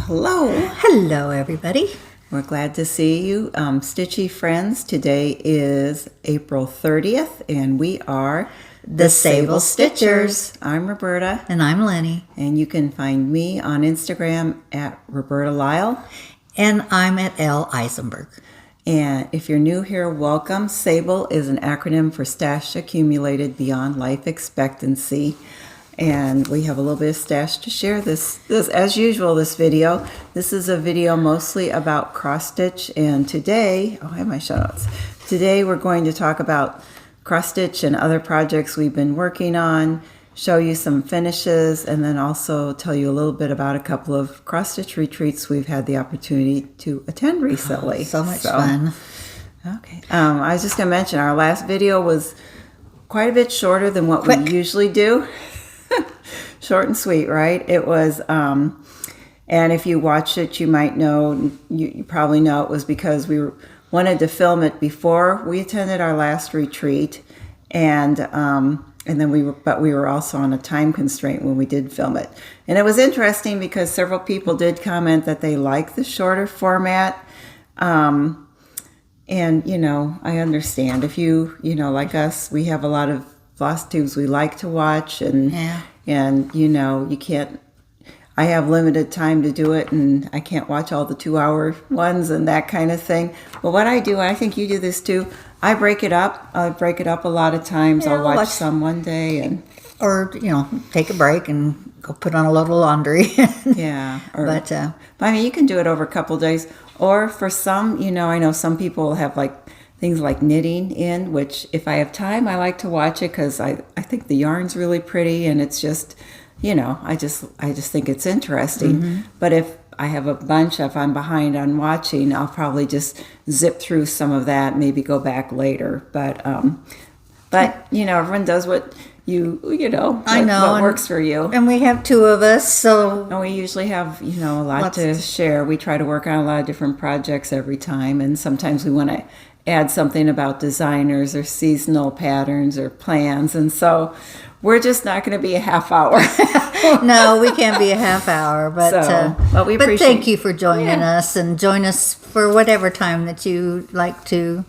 Hello. Hello, everybody. We're glad to see you. Stitchy friends, today is April 30th, and we are The Sable Stitchers. I'm Roberta, And I'm Linnie. and you can find me on Instagram at Roberta Lyle. And I'm at Isenburg. And if you're new here, welcome. SABLE is an acronym for Stash Accumulated Beyond Life Expectancy. And we have a little bit of stash to share this as usual, this video. This is a video mostly about cross stitch, and today, I have my show notes. Today we're going to talk about cross stitch and other projects we've been working on, show you some finishes, and then also tell you a little bit about a couple of cross stitch retreats we've had the opportunity to attend recently. So much fun. Okay. I was just going to mention our last video was quite a bit shorter than what we usually do. Short and sweet, right? It was, and if you watched it, you might know, you probably know it was because we wanted to film it before we attended our last retreat, and then we were also on a time constraint when we did film it. And it was interesting because several people did comment that they like the shorter format. And, I understand if you like us, we have a lot of Flosstubes we like to watch, and you can't, I have limited time to do it, and I can't watch all the 2-hour ones and that kind of thing. But what I do, I think you do this too, I break it up. I break it up a lot of times. I'll watch some one day, or take a break and go put on a load of laundry. Yeah. But I mean, you can do it over a couple of days, or for some, I know some people have things like knitting in, which if I have time, I like to watch it because I think the yarn's really pretty, and it's just, I just think it's interesting. Mm-hmm. But if I have a bunch, if I'm behind on watching, I'll probably just zip through some of that, maybe go back later. But everyone does what what works for you. And we have two of us, so. And we usually have, a lot to share. We try to work on a lot of different projects every time, and sometimes we want to add something about designers or seasonal patterns or plans, and so we're just not going to be a half hour. No, we can't be a half hour, but we appreciate. But thank you for joining us, and join us for whatever time that you like to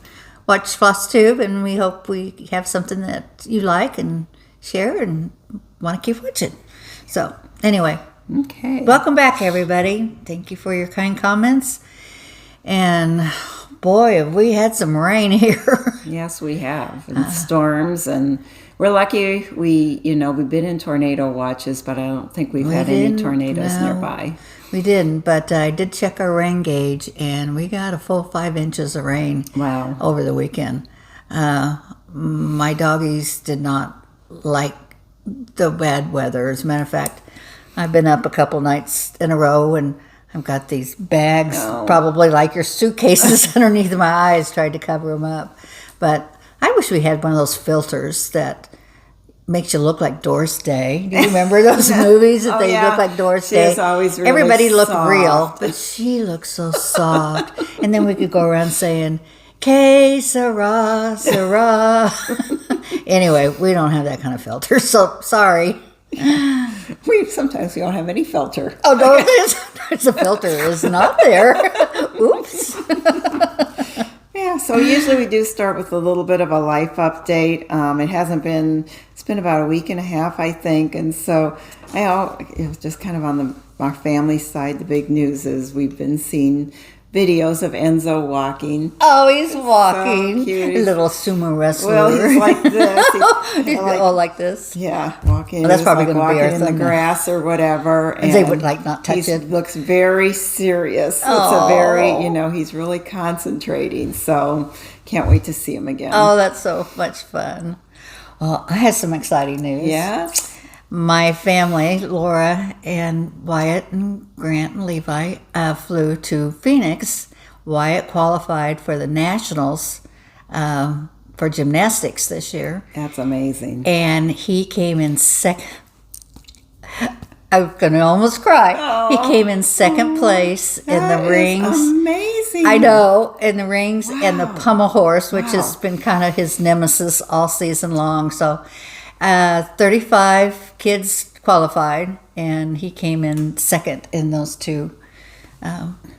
watch Flosstube, and we hope we have something that you like and share and want to keep watching. So anyway, okay, welcome back, everybody. Thank you for your kind comments, and boy, have we had some rain here. Yes, we have, and storms, and we're lucky. We've been in tornado watches, but I don't think we've had any tornadoes nearby. We didn't, but I did check our rain gauge, and we got a full 5 inches of rain. Wow. Over the weekend. My doggies did not like the bad weather. As a matter of fact, I've been up a couple nights in a row, and I've got these bags, probably like your suitcases, underneath my eyes, tried to cover them up. But I wish we had one of those filters that makes you look like Doris Day. Do you remember those movies that they look like Doris Day? She's always really Everybody looked soft. Real, but she looks so soft. And then we could go around saying, "Que sera, sera." Anyway, we don't have that kind of filter, so sorry. Sometimes we don't have any filter. Oh, no, there's a filter. It's not there. Oops. Yeah, so usually we do start with a little bit of a life update. It's been about a week and a half, I think. And so it was just kind of on our family side, the big news is we've been seeing videos of Enzo walking. Oh, he's walking. So cute. A little sumo wrestler. Well, he's like this. Like this? Yeah, walking. Well, that's probably going to be our in the grass or whatever. And they would not touch it. He looks very serious. Oh. It's a very, he's really concentrating. So can't wait to see him again. Oh, that's so much fun. Well, I had some exciting news. Yeah? My family, Laura and Wyatt and Grant and Levi, flew to Phoenix. Wyatt qualified for the Nationals for gymnastics this year. That's amazing. And he came in second. I'm going to almost cry. Oh, he came in second place in the rings. Amazing. I know, in the rings and the pommel horse, which has been kind of his nemesis all season long. So 35 kids qualified, and he came in second in those two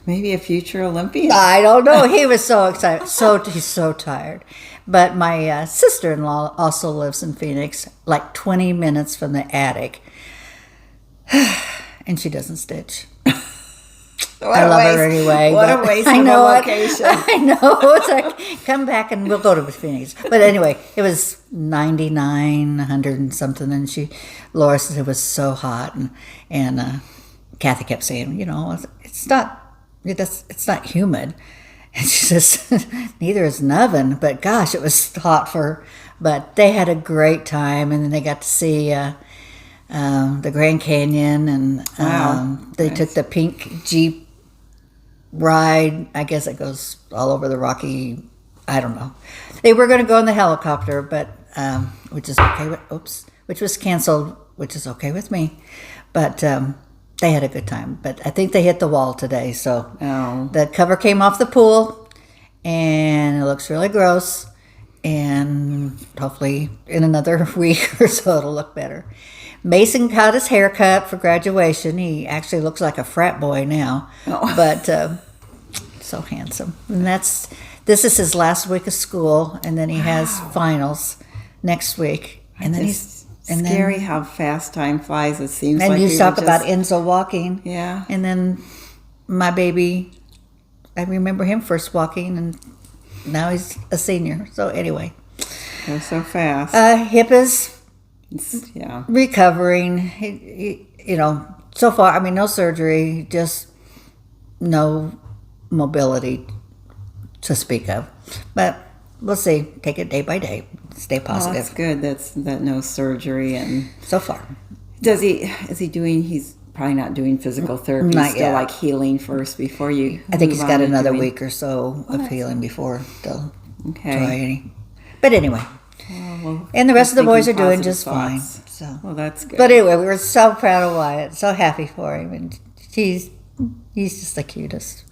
Maybe a future Olympian. I don't know. He was so excited. He's so tired. But my sister-in-law also lives in Phoenix, like 20 minutes from the attic. And she doesn't stitch. I love her anyway. What a waste of a location. I know. It's like, come back and we'll go to Phoenix. But anyway, it was 99, 100 and something. And Laura said it was so hot. And Kathy kept saying, you know, it's not humid. And she says, neither is an oven. But gosh, it was hot but they had a great time. And then they got to see the Grand Canyon. And they took the pink Jeep ride. I guess it goes all over the Rocky. I don't know. They were going to go in the helicopter, but which is okay. Which was canceled, which is okay with me. But they had a good time. But I think they hit the wall today. So the cover came off the pool, and it looks really gross. And hopefully in another week or so it'll look better. Mason got his hair cut for graduation. He actually looks like a frat boy now, but so handsome. And this is his last week of school, and then he has finals next week. And then scary how fast time flies. It seems. And like you talk about Enzo walking, yeah. And then my baby, I remember him first walking, and now he's a senior. So anyway, they're so fast. Hip is. Yeah, recovering. He, you know, so far, I mean, no surgery, just no mobility to speak of. But we'll see. Take it day by day. Stay positive. That's good. That no surgery. And so far, is he doing? He's probably not doing physical therapy. Not still yet. Like healing first before you. I think he's got another week or so of healing before they'll try any. But anyway. Well, and the rest of the boys are doing just fine. So. Well, that's good. But anyway, we were so proud of Wyatt, so happy for him, and he's just the cutest.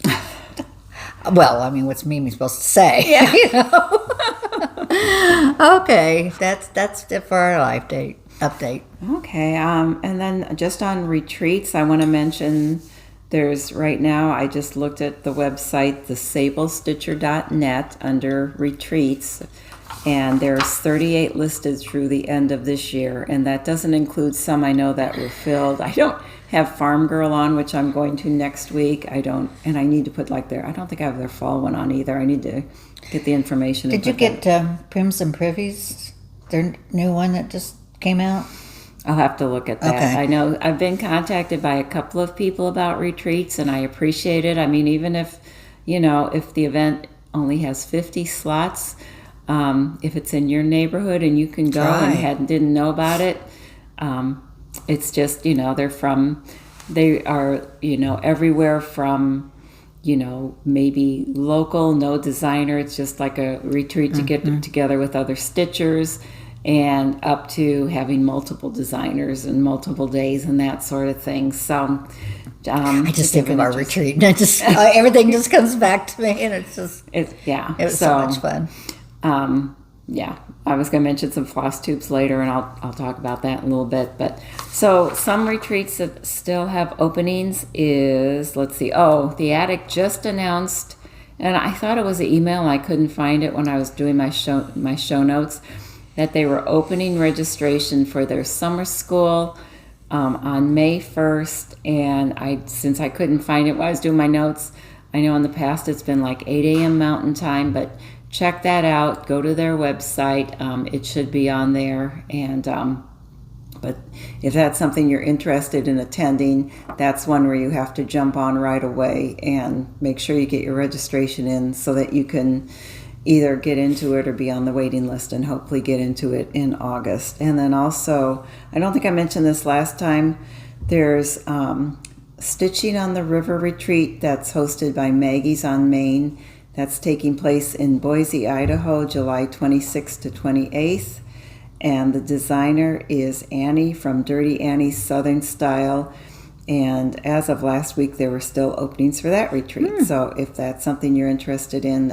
Well, I mean, what's Mimi supposed to say? Yeah. You know? Okay, that's it for our life update. Okay, and then just on retreats, I want to mention there's right now, I just looked at the website, the SABLEstitcher.net under retreats. And there's 38 listed through the end of this year, and that doesn't include some I know that were filled. I don't have Farm Girl on, which I'm going to next week. I need to put I don't think I have their fall one on either. I need to get the information. Did you get Prims and Privies, their new one that just came out? I'll have to look at that. Okay. I know I've been contacted by a couple of people about retreats, and I appreciate it. I mean, even if the event only has 50 slots, if it's in your neighborhood and you can go and didn't know about it, it's just, they are, everywhere from, maybe local, no designer. It's just like a retreat to get together with other stitchers, and up to having multiple designers and multiple days and that sort of thing. So I just think of our retreat, and everything just comes back to me, and it was so much fun. Yeah, I was going to mention some Flosstubes later, and I'll talk about that in a little bit. But so some retreats that still have openings is, let's see. Oh, the Attic just announced, and I thought it was an email. I couldn't find it when I was doing my show notes, that they were opening registration for their summer school on May 1st. And since I couldn't find it while I was doing my notes, I know in the past it's been like 8 a.m. Mountain Time, but check that out. Go to their website. It should be on there. And but if that's something you're interested in attending, that's one where you have to jump on right away and make sure you get your registration in so that you can either get into it or be on the waiting list and hopefully get into it in August. And then also, I don't think I mentioned this last time, there's Stitching on the River retreat that's hosted by Maggie's on Maine. That's taking place in Boise, Idaho, July 26th to 28th. And the designer is Annie from Dirty Annie's Southern Style. And as of last week, there were still openings for that retreat. So if that's something you're interested in,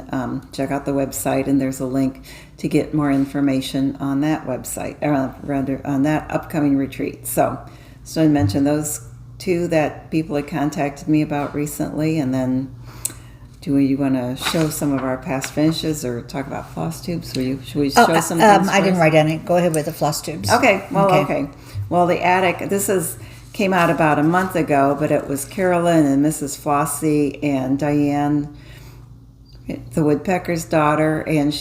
check out the website, and there's a link to get more information on that website, or rather on that upcoming retreat. So I mentioned those two that people had contacted me about recently, and then do you want to show some of our past finishes or talk about floss tubes? Should we show some things I didn't first? write any. Go ahead with the floss tubes. Okay, Well, the attic, came out about a month ago, but it was Carolyn and Mrs. Flossie and Diane, the woodpecker's daughter, and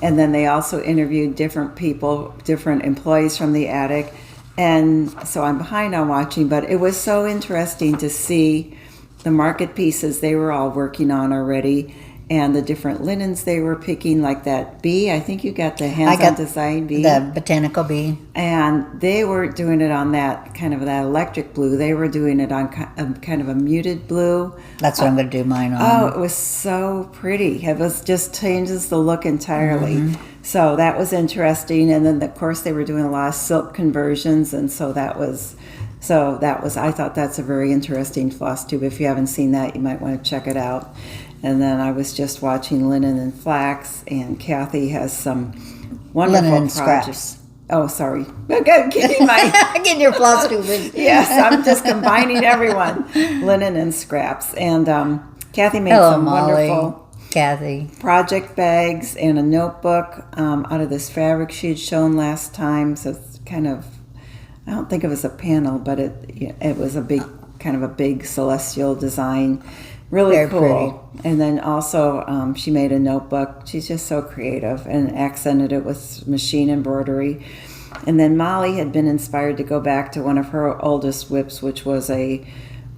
then they also interviewed different people, different employees from the attic. And so I'm behind on watching, but it was so interesting to see the market pieces they were all working on already, and the different linens they were picking, like that bee. I think you got the hands-on design bee. The botanical bee. And they were doing it on that kind of that electric blue. They were doing it on kind of a muted blue. That's what I'm going to do mine on. Oh, it was so pretty. It was just changes the look entirely. Mm-hmm. So that was interesting. And then, of course, they were doing a lot of silk conversions. And so that was, I thought that's a very interesting floss tube. If you haven't seen that, you might want to check it out. And then I was just watching linen and flax, and Kathy has some wonderful linen and projects. Scraps. Oh, sorry. Getting your floss tube. Yes, I'm just combining everyone. Linen and scraps. And Kathy made some Molly. wonderful Kathy. project bags and a notebook out of this fabric she had shown last time. So it's kind of, I don't think it was a panel, but it was a big celestial design. Really Very cool. pretty. And then also she made a notebook. She's just so creative and accented it with machine embroidery. And then Molly had been inspired to go back to one of her oldest whips, which was a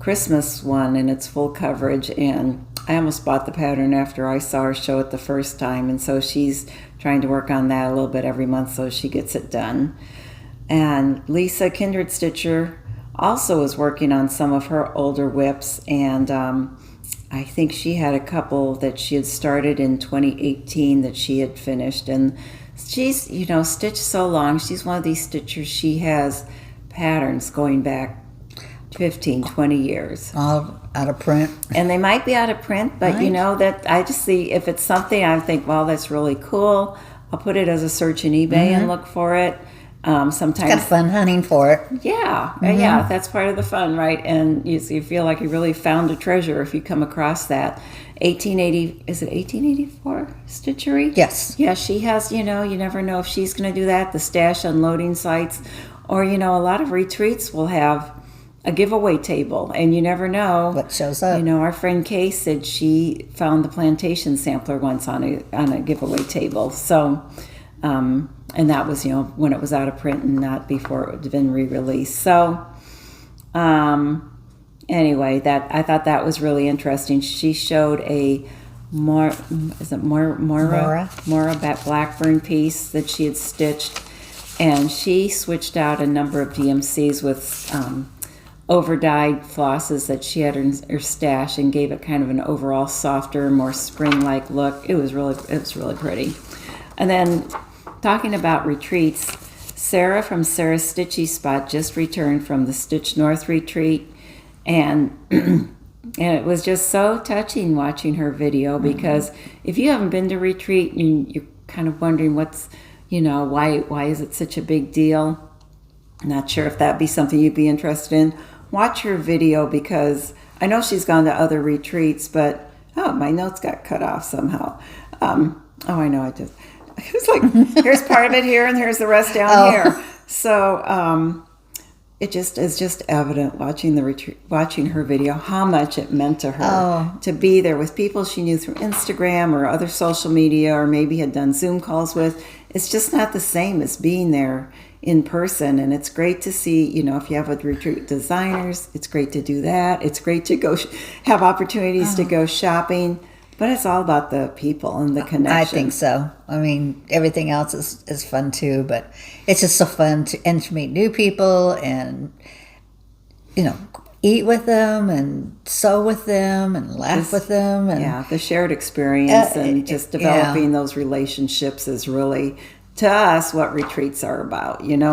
Christmas one in its full coverage. And I almost bought the pattern after I saw her show it the first time. And so she's trying to work on that a little bit every month so she gets it done. And Lisa Kindred Stitcher also is working on some of her older whips, and I think she had a couple that she had started in 2018 that she had finished. And she's, stitched so long. She's one of these stitchers. She has patterns going back 15, 20 years. All out of print. And they might be out of print, but Right. that I just see if it's something I think, well, that's really cool. I'll put it as a search in eBay and look for it. Sometimes Got fun hunting for it. yeah, yeah, that's part of the fun, right? And you feel like you really found a treasure if you come across that. 1880, is it 1884 stitchery? Yes. Yeah, she has, you never know if she's going to do that, the stash unloading sites. Or, a lot of retreats will have a giveaway table, and you never know What shows up. Our friend Kay said she found the plantation sampler once on a giveaway table. So, and that was, when it was out of print and not before it had been re-released. So, anyway, I thought that was really interesting. She showed a Mora Blackburn piece that she had stitched, and she switched out a number of DMCs with over-dyed flosses that she had in her stash and gave it kind of an overall softer, more spring-like look. It was really pretty. And then talking about retreats, Sarah from Sarah's Stitchy Spot just returned from the Stitch North retreat, and and it was just so touching watching her video, because if you haven't been to retreat, you're kind of wondering what's, why is it such a big deal? Not sure if that'd be something you'd be interested in. Watch her video, because I know she's gone to other retreats, but my notes got cut off somehow. I know I just. It was like, here's part of it here, and here's the rest down here. So it just is just evident watching watching her video how much it meant to her to be there with people she knew through Instagram or other social media, or maybe had done Zoom calls with. It's just not the same as being there in person. And it's great to see, if you have with retreat designers, it's great to do that. It's great to go have opportunities to go shopping. But it's all about the people and the connection. I think so. I mean, everything else is fun too, but it's just so fun to meet new people and, eat with them and sew with them and laugh with them. And, the shared experience and just developing those relationships is really, to us, what retreats are about, and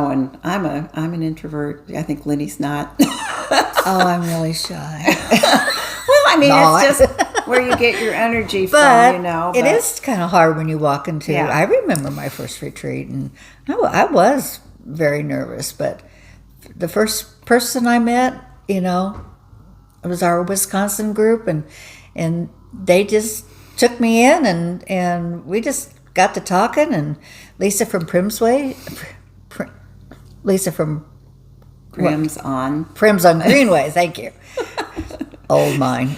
I'm an introvert. I think Linnie's not. I'm really shy. Well, I mean, it's just where you get your energy from, But it is kind of hard when you walk into. Yeah. I remember my first retreat, and I was very nervous. But the first person I met, you know, it was our Wisconsin group, and they just took me in, and we just got to talking. And Lisa from Lisa from Prim's on Greenway. Thank you. Old mine.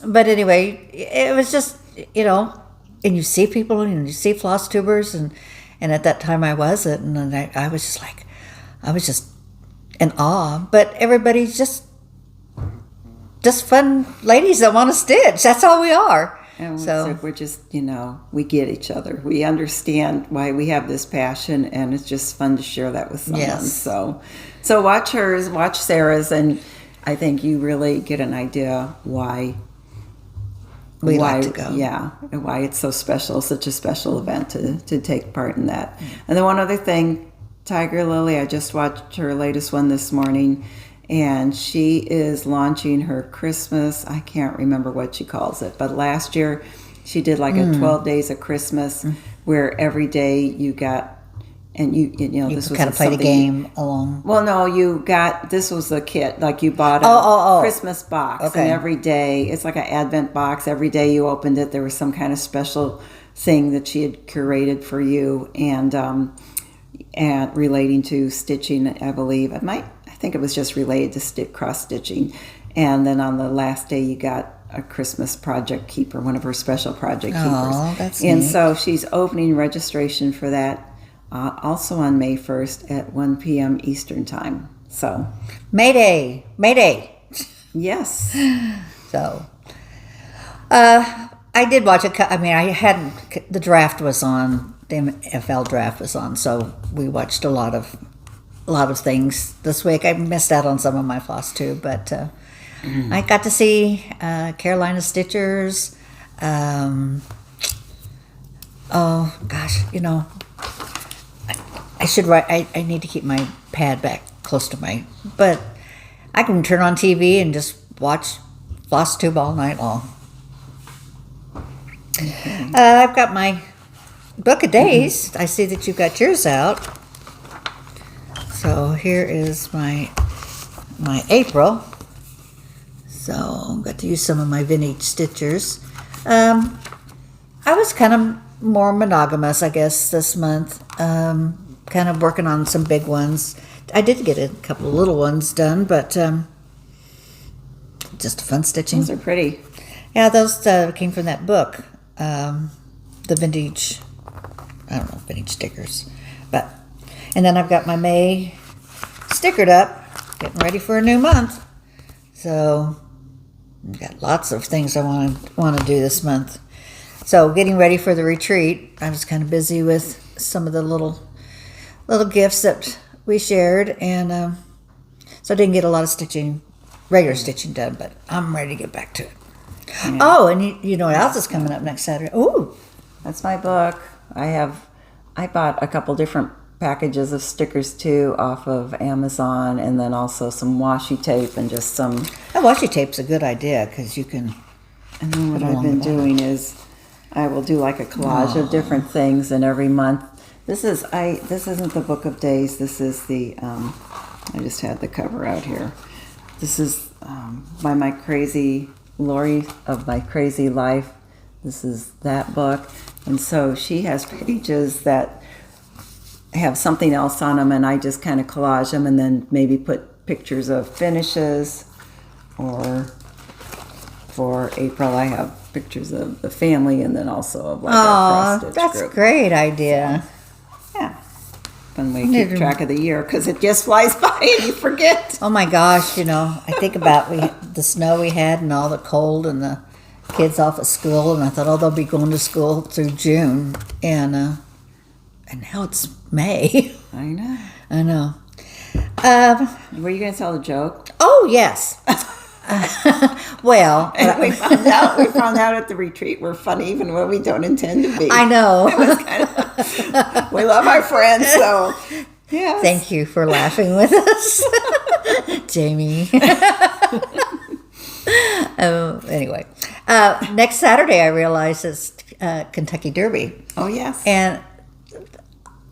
But anyway, it was just, you know, and you see people and you see Flosstubers, and at that time I wasn't, and I was just like, I was just in awe. But everybody's just fun ladies that want to stitch. That's all we are. And So we're just, you know, we get each other. We understand why we have this passion, and it's just fun to share that with someone. Yes. So watch hers, watch Sarah's, and I think you really get an idea why we like to go. Yeah, and why it's so special, such a special event to take part in that. And then one other thing, Tiger Lily, I just watched her latest one this morning, and she is launching her Christmas, I can't remember what she calls it, but last year she did like a 12 days of Christmas where every day you got, and you know, You this was kind of played a game along. well, no, this was a kit. Like you bought a Christmas box, Okay. and every day, it's like an Advent box. Every day you opened it, there was some kind of special thing that she had curated for you, and relating to stitching, I believe. I think it was just related to cross stitching. And then on the last day, you got a Christmas project keeper, one of her special project keepers. Oh, that's and neat. so she's opening registration for that. Also on May 1st at 1 p.m. Eastern Time. So, Mayday. yes. So, I did watch I mean, I hadn't. The draft was on. The MFL draft was on, so we watched a lot of things this week. I missed out on some of my Flosstube, but I got to see Carolina Stitchers. Oh gosh, you know, I should write. I need to keep my pad back close to but I can turn on TV and just watch Flosstube all night long. Okay. I've got my book of days. I see that you've got yours out. So here is my April. So I'm going to use some of my vintage stitchers. I was kind of more monogamous, I guess, this month. Kind of working on some big ones. I did get a couple of little ones done, but just fun stitching. Those are pretty. Yeah, those came from that book, the vintage, I don't know, vintage stickers. And then I've got my May stickered up, getting ready for a new month. So I've got lots of things I want to do this month. So getting ready for the retreat, I was kind of busy with some of the little gifts that we shared, and so I didn't get a lot of regular stitching done, but I'm ready to get back to it. Yeah. Oh, and you know what else is coming up next Saturday? Ooh, That's my book. I bought a couple different packages of stickers too off of Amazon, and then also some washi tape and just some. Washi tape's a good idea because you can. And then what I've been doing is I will do like a collage of different things, and every month. This isn't the Book of Days. This is the. I just had the cover out here. This is by my crazy Lori of My Crazy Life. This is that book, and so she has pages that have something else on them, and I just kind of collage them, and then maybe put pictures of finishes. Or for April, I have pictures of the family, and then also of like our cross-stitch that's group. a great idea. Yeah. Fun way to keep track of the year, because it just flies by and you forget. Oh my gosh, you know, I think about the snow we had and all the cold and the kids off at school, and I thought, they'll be going to school through June, and now it's May. I know. I know. Were you going to tell a joke? Oh, yes. Well, And we found out at the retreat we're funny even when we don't intend to be. I know. We love our friends, so yeah. Thank you for laughing with us, Jamie. Anyway, next Saturday I realize it's Kentucky Derby. Oh yes. And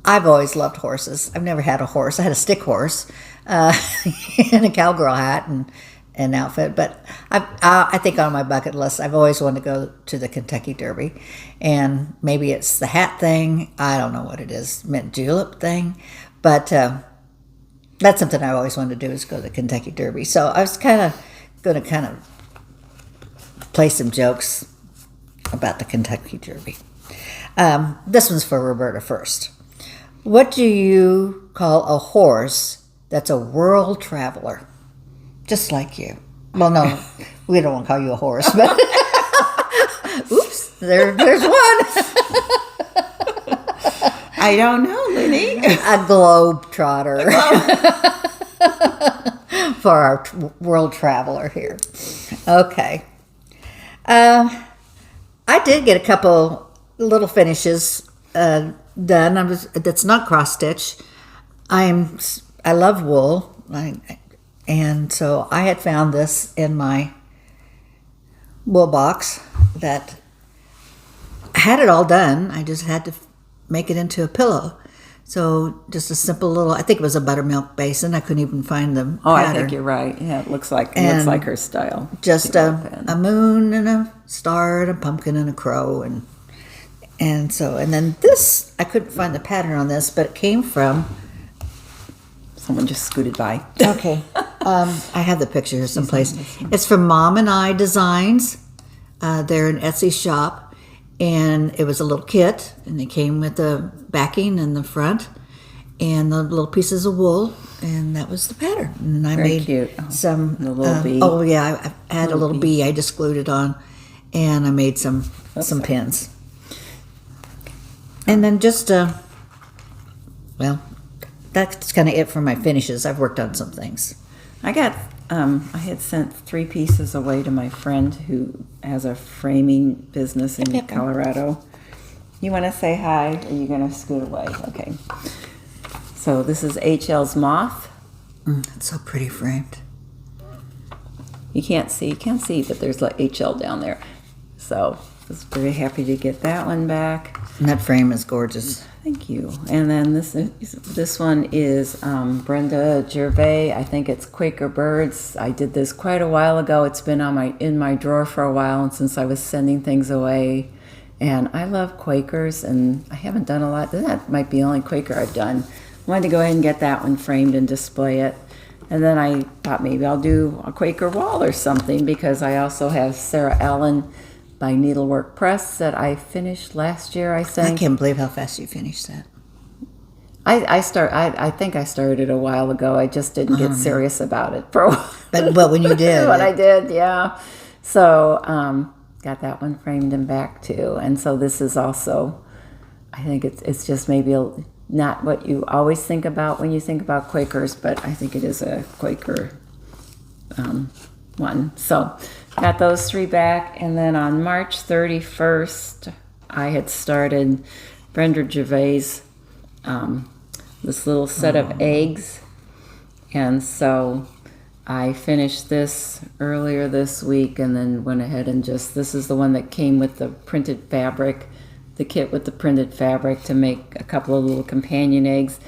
I've always loved horses. I've never had a horse. I had a stick horse. in a cowgirl hat and outfit. But I think on my bucket list, I've always wanted to go to the Kentucky Derby, and maybe it's the hat thing. I don't know what it is, mint julep thing, but that's something I always wanted to do, is go to the Kentucky Derby. So I was going to play some jokes about the Kentucky Derby. This one's for Roberta first. What do you call a horse that's a world traveler? Just like you. Well, no, we don't want to call you a horse, but oops, there's one. I don't know, Linnie. A globe trotter. For our world traveler here. Okay. I did get a couple little finishes done. That's not cross stitch. I love wool, and so I had found this in my wool box that I had it all done. I just had to make it into a pillow. So just a simple little, I think it was a buttermilk basin. I couldn't even find the pattern. I think you're right. Yeah, it looks like her style. Just a moon and a star and a pumpkin and a crow and then this, I couldn't find the pattern on this, but it came from, someone just scooted by. Okay. I have the picture here someplace. It's from Mom and I Designs. They're an Etsy shop, and it was a little kit, and they came with the backing and the front and the little pieces of wool, and that was the pattern. And I made cute. Some the little bee. Oh yeah, I had a little bee. I just glued it on, and I made some pins. And then just well, that's kind of it for my finishes. I've worked on some things. I had sent 3 pieces away to my friend who has a framing business in Colorado. You want to say hi, or are you going to scoot away? Okay. So this is HL's Moth. It's so pretty framed. You can't see, but there's like HL down there. So I was very happy to get that one back. And that frame is gorgeous. Thank you. And then this one is Brenda Gervais. I think it's Quaker Birds. I did this quite a while ago. It's been in my drawer for a while, and since I was sending things away. And I love Quakers, and I haven't done a lot. That might be the only Quaker I've done. Wanted to go ahead and get that one framed and display it. And then I thought maybe I'll do a Quaker wall or something, because I also have Sarah Allen by Needlework Press that I finished last year, I think. I can't believe how fast you finished that. I think I started it a while ago. I just didn't get serious about it for a while. But when you did. I did, yeah. So got that one framed and back too. And so this is also, I think it's just maybe not what you always think about when you think about Quakers, but I think it is a Quaker one. So got those 3 back, and then on March 31st, I had started Brenda Gervais' this little set of eggs, and so I finished this earlier this week, and then went ahead and this is the one that came with the printed fabric, the kit with the printed fabric to make a couple of little companion eggs.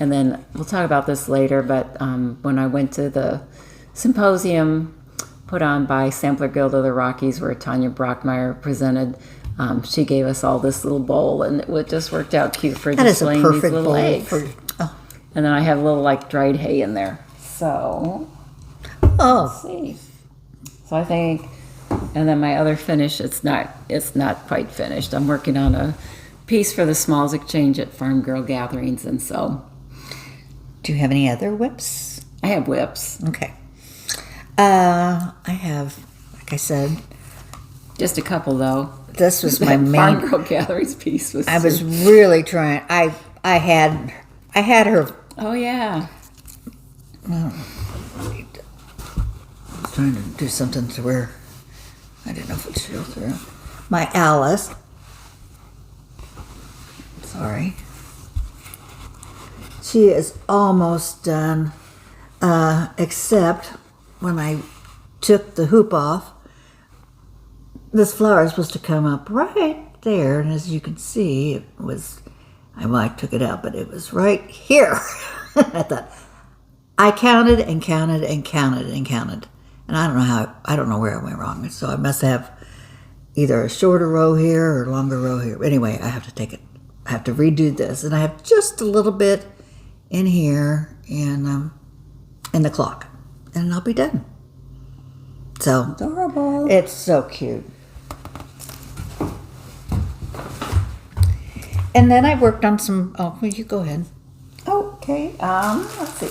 And then we'll talk about this later, but when I went to the symposium put on by Sampler Guild of the Rockies, where Tanya Brockmeyer presented, she gave us all this little bowl, and it just worked out cute for displaying these little eggs. And then I have a little dried hay in there. So let's see. So I think, and then my other finish, it's not quite finished. I'm working on a piece for the Smalls Exchange at Farm Girl Gatherings, and so. Do you have any other whips? I have whips. Okay. I have, like I said, just a couple though. This was my main Farm Girl Gatherings piece. I was really trying. I had her. Oh yeah. I was trying to do something to where I didn't know if it would show through. My Alice. Sorry. She is almost done, except when I took the hoop off, this flower is supposed to come up right there, and as you can see, it was, I took it out, but it was right here. I thought, I counted and counted and counted and counted. And I don't know where I went wrong. So I must have either a shorter row here or a longer row here. Anyway, I have to redo this. And I have just a little bit in here and in the clock. And I'll be done. So Adorable. it's so cute. And then I worked on some, well, you go ahead. Okay. Let's see.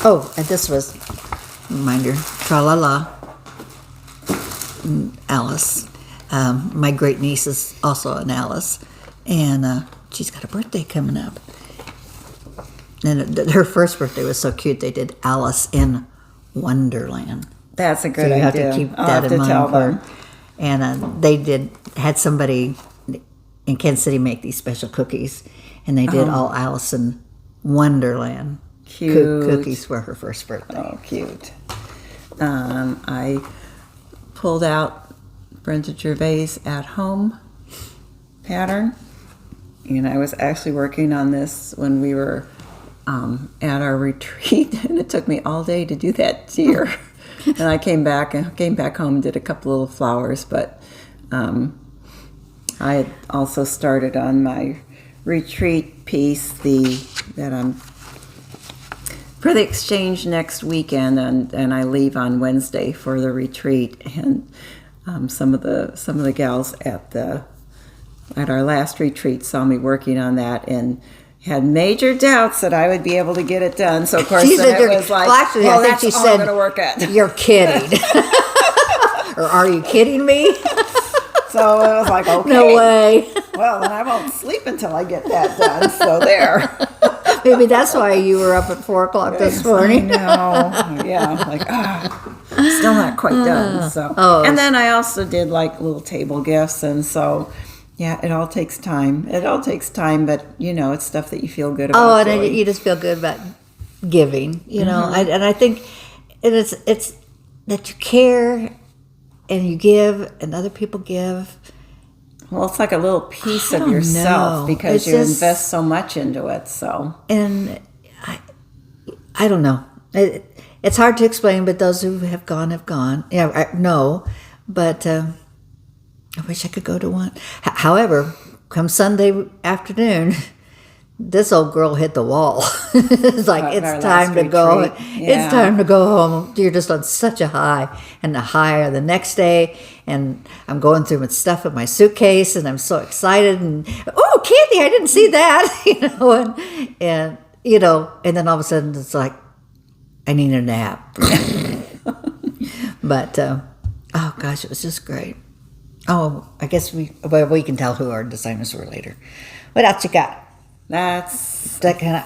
Oh, and this was, reminder, Tra-la-la, Alice. My great niece is also an Alice, and she's got a birthday coming up. And her first birthday was so cute. They did Alice in Wonderland. That's a good So you idea. have to keep I'll that have in to tell mind. them. And they had somebody in Kansas City make these special cookies, and they did all Alice in Wonderland Cute. cookies for her first birthday. Oh, cute. I pulled out Brenda Gervais at home pattern, and I was actually working on this when we were at our retreat, and it took me all day to do that deer. And I came back home and did a couple little flowers, but I had also started on my retreat piece that I'm for the exchange next weekend, and I leave on Wednesday for the retreat. And some of the gals at our last retreat saw me working on that and had major doubts that I would be able to get it done. So of course She then said it was like, well, actually, well, I think that's she all said, I'm going to work at. You're kidding. Or are you kidding me? So it was like, okay, No way. well, then I won't sleep until I get that done. So there. Maybe that's why you were up at 4 o'clock this morning. I know. Yeah, like, still not quite done. So, and then I also did like little table gifts, and so, yeah, it all takes time. But it's stuff that you feel good about. Oh, and doing. you just feel good about giving, and I think it's that you care and you give and other people give. Well, it's like a little piece I of don't yourself know. because It's you just- invest so much into it. So, And I don't know. It's hard to explain, but those who have gone have gone. Yeah, I know, but I wish I could go to one. However, come Sunday afternoon, this old girl hit the wall. It's like, Our it's last time to go. retreat. Yeah. It's time to go home. You're just on such a high, and the high the next day. And I'm going through my stuff in my suitcase, and I'm so excited. And oh, Kathy, I didn't see that, and then all of a sudden it's like, I need a nap. But oh gosh, it was just great. Oh, I guess we can tell who our designers were later. What else you got? that's That kind of.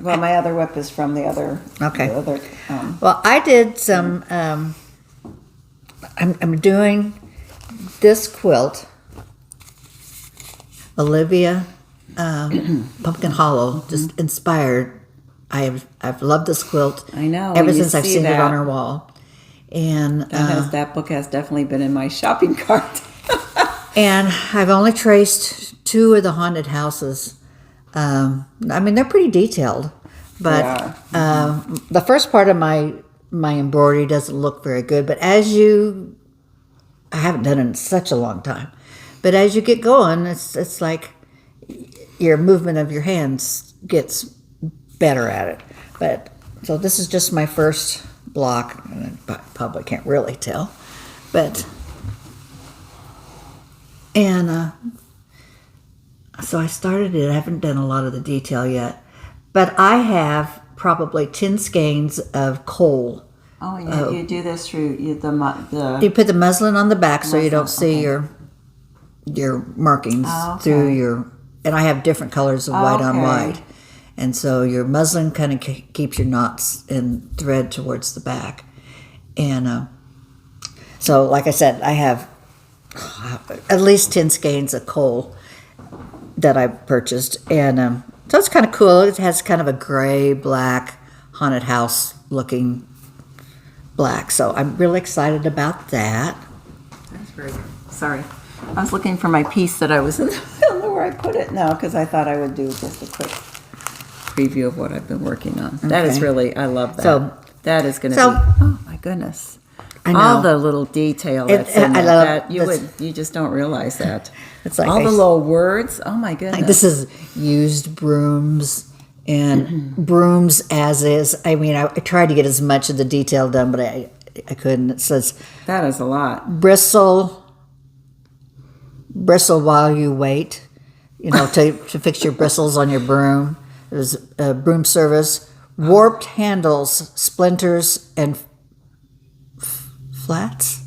well. My other whip is from the other. Okay. The other, Well, I did some. I'm doing this quilt, Olivia Pumpkin Hollow, just inspired. I've loved this quilt. I know, ever when you since I've see seen it that. on her wall, and that book has definitely been in my shopping cart. and I've only traced 2 of the haunted houses. I mean, they're pretty detailed, but the first part of my embroidery doesn't look very good. But I haven't done it in such a long time. But as you get going, it's like your movement of your hands gets better at it. But so this is just my first block. Probably can't really tell, but so I started it. I haven't done a lot of the detail yet, but I have probably 10 skeins of coal. Oh, yeah, you do this through the You put the muslin on the back so you don't see okay. your markings through your. And I have different colors of white on Okay. white, and so your muslin kind of keeps your knots and thread towards the back, and so like I said, I have at least 10 skeins of coal that I purchased, and so it's kind of cool. It has kind of a gray black haunted house looking black, so I'm really excited about that. That's very good. Sorry. I was looking for my piece that I was in. I don't know where I put it now because I thought I would do just a quick preview of what I've been working on. That is Okay. really, I love that. So- that is going to so- be, oh my goodness. I know. All the little detail that's in I there, love that this. you just don't realize that. It's like all the little words, oh my goodness. Like this is used brooms and brooms as is. I mean, I tried to get as much of the detail done, but I couldn't. It says That is a lot. bristle while you wait. You know, to fix your bristles on your broom. There's a broom service, warped handles, splinters, and flats.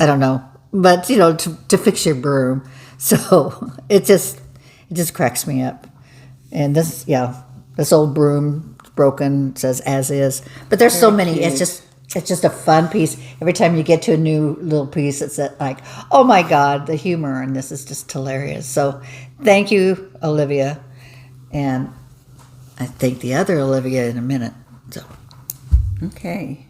I don't know, but you know, to fix your broom. So it just cracks me up. And this old broom broken, it says as is. But there's so Very many. cute. It's just a fun piece. Every time you get to a new little piece, it's like, oh my God, the humor in this is just hilarious. So thank you, Olivia. And I thank the other Olivia in a minute. So Okay.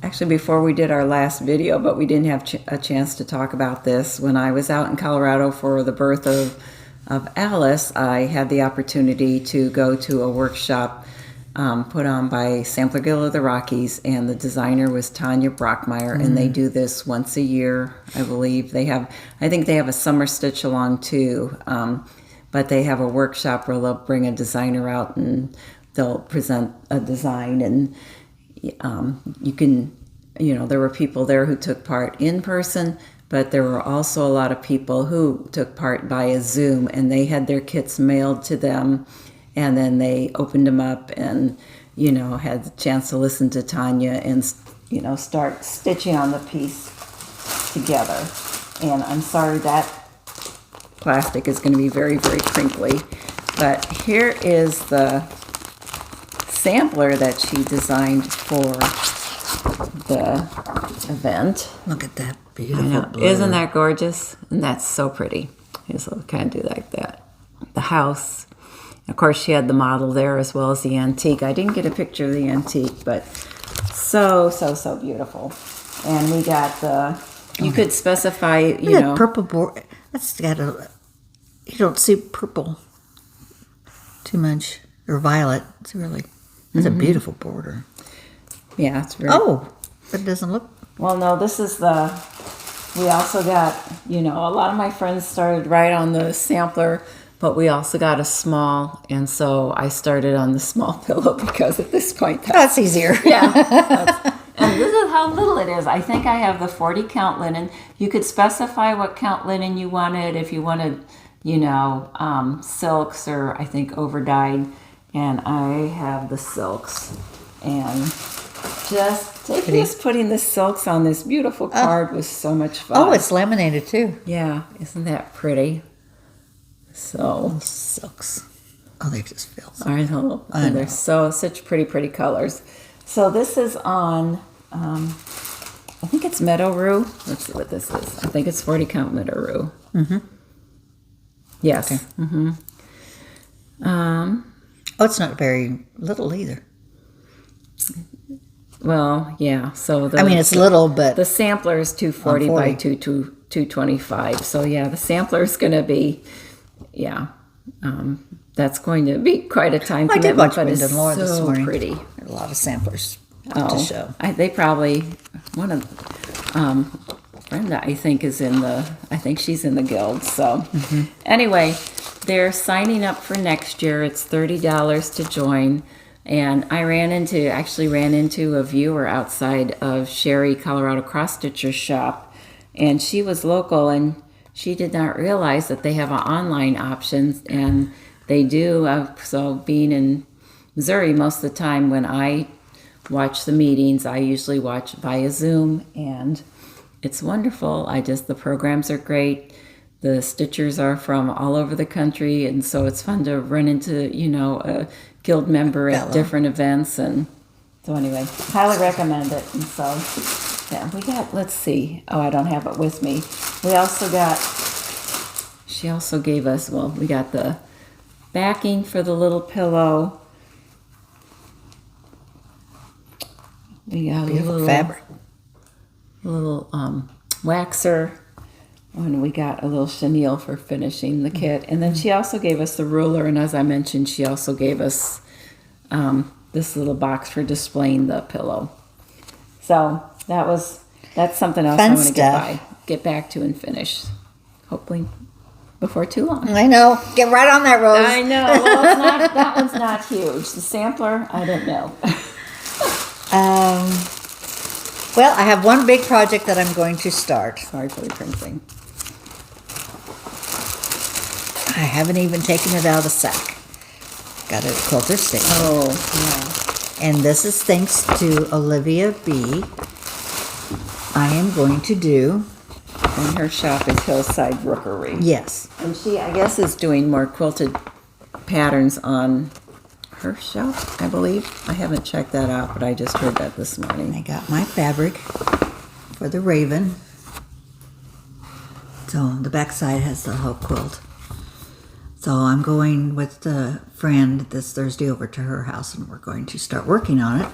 Actually, before we did our last video, but we didn't have a chance to talk about this, when I was out in Colorado for the birth of Alice, I had the opportunity to go to a workshop put on by Sampler Guild of the Rockies, and the designer was Tanya Brockmeyer, and they do this once a year, I believe. I think they have a summer stitch along too, but they have a workshop where they'll bring a designer out and they'll present a design, and you can, there were people there who took part in person, but there were also a lot of people who took part via Zoom, and they had their kits mailed to them, and then they opened them up and, had the chance to listen to Tanya and, start stitching on the piece together. And I'm sorry that plastic is going to be very, very crinkly, but here is the sampler that she designed for the event. look at that I beautiful know. blue. Isn't that gorgeous? And that's so pretty. So kind of do like that. The house. Of course, she had the model there as well as the antique. I didn't get a picture of the antique, but so beautiful. And we got you could specify, Look at that purple board. That's got you don't see purple too much, or violet. It's really, it's a beautiful border. Yeah, it's very. Oh, it doesn't look. Well, no, this is we also got, a lot of my friends started right on the sampler, but we also got a small, and so I started on the small pillow because at this point, That's easier. yeah. And this is how little it is. I think I have the 40 count linen. You could specify what count linen you wanted, if you wanted, silks or I think over-dyed. And I have the silks. And just putting the silks on this beautiful card was so much fun. Oh, it's laminated too. Yeah, isn't that pretty? So Silks. Oh, they just feel. I know. I know. They're such pretty colors. So this is on, I think it's Meadow Rue. Let's see what this is. I think it's 40 count Meadow Rue. Mm-hmm. Yes. Okay. Mm-hmm. Oh, it's not very little either. Well, yeah. So It's little, but the sampler is 240 by 40. 225. So yeah, the sampler is going to be, that's going to be quite a time I did commitment, watch but Wind it's and Lore this so morning. pretty. There are a lot of samplers to show. They probably, one of Brenda, I think, I think she's in the guild. So anyway, they're signing up for next year. It's $30 to join. And I ran into a viewer outside of Sherry, Colorado Cross Stitcher's shop. And she was local, and she did not realize that they have an online option, and they do. So being in Missouri, most of the time when I watch the meetings, I usually watch via Zoom, and it's wonderful. The programs are great. The stitchers are from all over the country, and so it's fun to run into, a guild member at different events. And so anyway, highly recommend it. And so, yeah, we got, let's see. Oh, I don't have it with me. She also gave us, we got the backing for the little pillow. We got Beautiful a little fabric. waxer. when we got a little chenille for finishing the kit. And then she also gave us the ruler, and as I mentioned, she also gave us this little box for displaying the pillow. So that's something else Fun I want to stuff. get back to and finish, hopefully before too long. I know. Get right on that, Rose. I know. Well, it's not, that one's not huge. The sampler, I don't know. Well, I have one big project that I'm going to start. Sorry for the crinkling. I haven't even taken it out of the sack. Got a quilter station. Oh, yeah. And this is thanks to Olivia B. I am going to do, And her shop is Hillside Rookery. yes, And she, I guess, is doing more quilted patterns on her shop, I believe. I haven't checked that out, but I just heard that this morning. I got my fabric for the Raven. So the back side has the whole quilt. So I'm going with the friend this Thursday over to her house, and we're going to start working on it.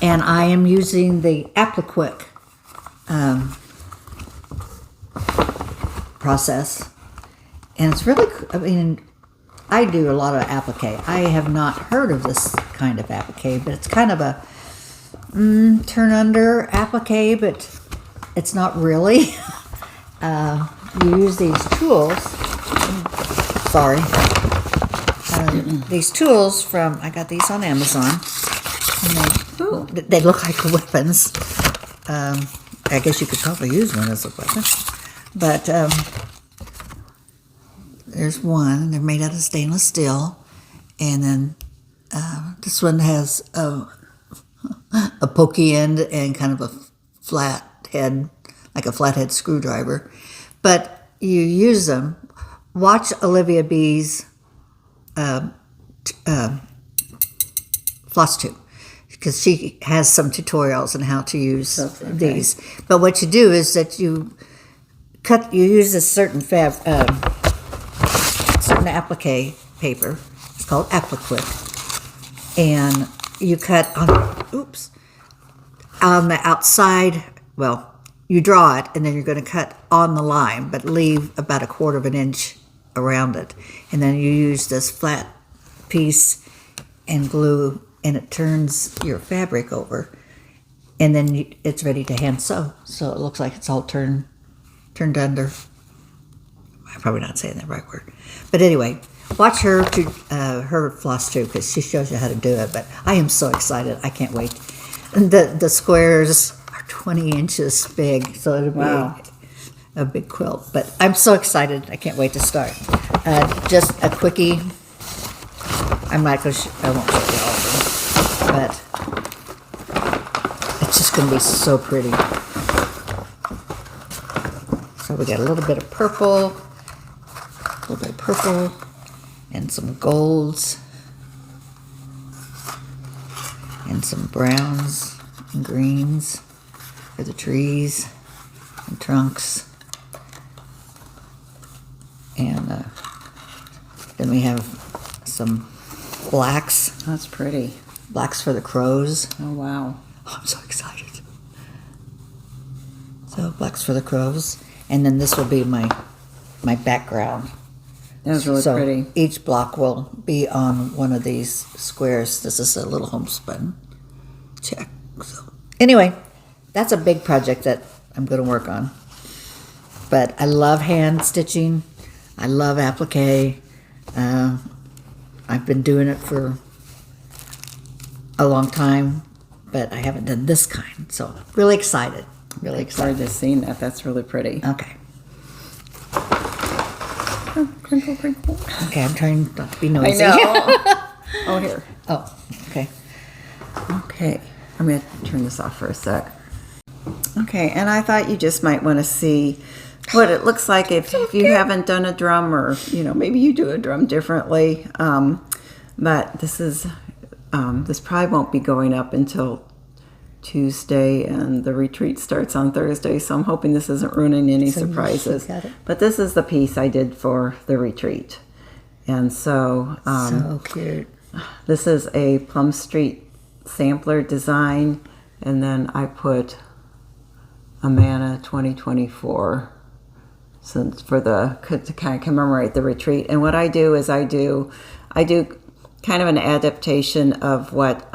And I am using the Appliquick process. And it's really, I mean, I do a lot of applique. I have not heard of this kind of applique, but it's kind of a turn under applique, but it's not really. You use these tools. Sorry. These tools from, I got these on Amazon. And they look like weapons. I guess you could probably use one as a weapon. But there's one. They're made out of stainless steel. And then this one has a pokey end and kind of a flat head, like a flathead screwdriver. But you use them. Watch Olivia B's Flosstube, because she has some tutorials on how to use these. But what you do is that you use a certain certain applique paper. It's called Appliquick, and you cut on the outside. Well, you draw it, and then you're going to cut on the line, but leave about 1/4 of an inch around it. And then you use this flat piece and glue, and it turns your fabric over. And then it's ready to hand sew. So it looks like it's all turned under. I'm probably not saying the right word. But anyway, watch her Flosstube, because she shows you how to do it. But I am so excited. I can't wait. And the squares are 20 inches big, so it'll be a big quilt. But I'm so excited. I can't wait to start. Just a quickie. I won't show you all of them, but it's just going to be so pretty. So we got a little bit of purple, and some golds, and some browns and greens for the trees and trunks. And then we have some blacks. That's pretty. Blacks for the crows. Oh, wow. Oh, I'm so excited. So blacks for the crows. And then this will be my background. That was really pretty. Each block will be on one of these squares. This is a little homespun check. So anyway, that's a big project that I'm going to work on. But I love hand stitching. I love applique. I've been doing it for a long time, but I haven't done this kind. So really excited. Really excited. Just seeing that. That's really pretty. Okay. Oh, crinkle, crinkle. Okay, I'm trying not to be noisy. I know. Oh, here. Oh, okay. Okay. I'm going to turn this off for a sec. Okay, and I thought you just might want to see what it looks like if you haven't done a drum, or maybe you do a drum differently. But this probably won't be going up until Tuesday, and the retreat starts on Thursday, so I'm hoping this isn't ruining any surprises. But this is the piece I did for the retreat. And so so cute. This is a Plum Street sampler design, and then I put Amana 2024 since to kind of commemorate the retreat. And what I do is I do kind of an adaptation of what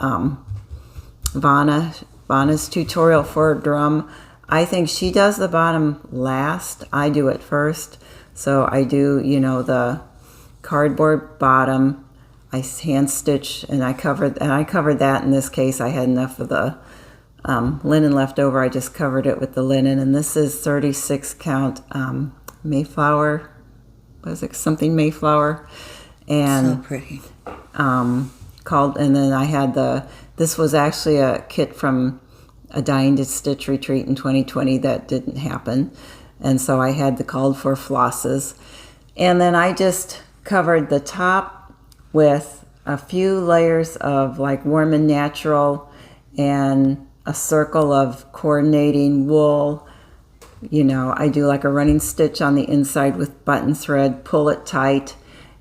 Vanna's tutorial for drum. I think she does the bottom last. I do it first. So I do, the cardboard bottom. I hand stitch, and I covered that. In this case, I had enough of the linen left over. I just covered it with the linen, and this is 36 count Mayflower. Was it something Mayflower? And so pretty. And then I had this was actually a kit from a Dying to Stitch retreat in 2020 that didn't happen, and so I had the called for flosses, and then I just covered the top with a few layers of like Warm and Natural and a circle of coordinating wool. I do like a running stitch on the inside with button thread, pull it tight,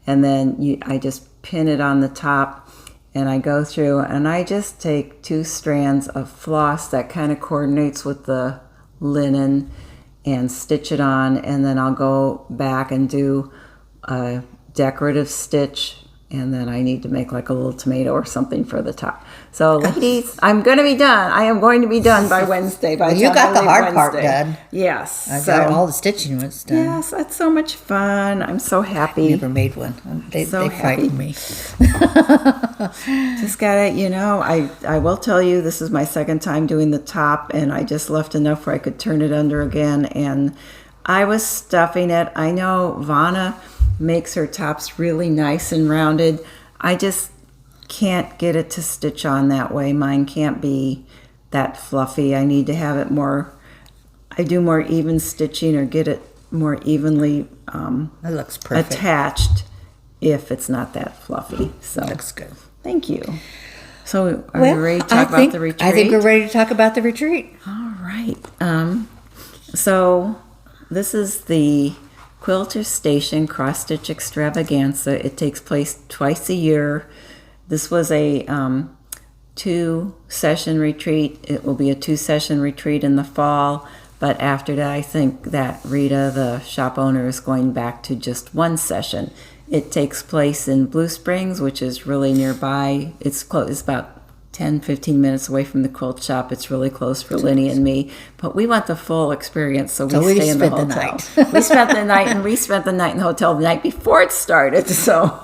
and then I just pin it on the top, and I go through and I just take 2 strands of floss that kind of coordinates with the linen and stitch it on, and then I'll go back and do a decorative stitch, and then I need to make like a little tomato or something for the top. So ladies, I'm going to be done. I am going to be done by Wednesday. By You got the hard part done. Yes. I got all the stitching was done. Yes, that's so much fun. I'm so happy. Never made one. They frightened me. Just gotta, I will tell you, this is my second time doing the top, and I just left enough where I could turn it under again, and I was stuffing it. I know Vanna makes her tops really nice and rounded. I just can't get it to stitch on that way. Mine can't be that fluffy. I need to have it more, I do more even stitching or get it more evenly That looks perfect. attached if it's not that fluffy. So Looks good. thank you. So are we ready to talk about the retreat? I think we're ready to talk about the retreat. All right. So this is the Quilter Station Cross Stitch Extravaganza. It takes place twice a year. This was a 2-session retreat. It will be a 2-session retreat in the fall, but after that I think that Rita, the shop owner, is going back to just 1 session. It takes place in Blue Springs, which is really nearby. It's close. It's about 10-15 minutes away from the quilt shop. It's really close for Linnie and me, but we want the full experience, so we stay in the hotel. We spent the night, and we spent the night in the hotel the night before it started, so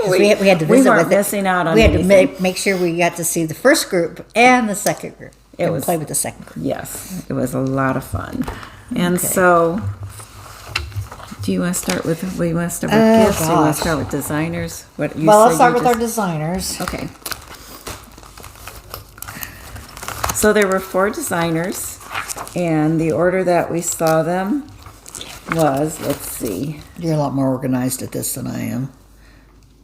we had to visit we weren't with it. missing out on We had anything. to make sure we got to see the first group and the second group. It and was- play with the second group. Yes, it was a lot of fun. And Okay. so, do you want to start with gifts? Do you want to gosh. start with designers? What you Well, said let's start you with our just- designers. Okay. So there were 4 designers, and the order that we saw them was, let's see, You're a lot more organized at this than I am.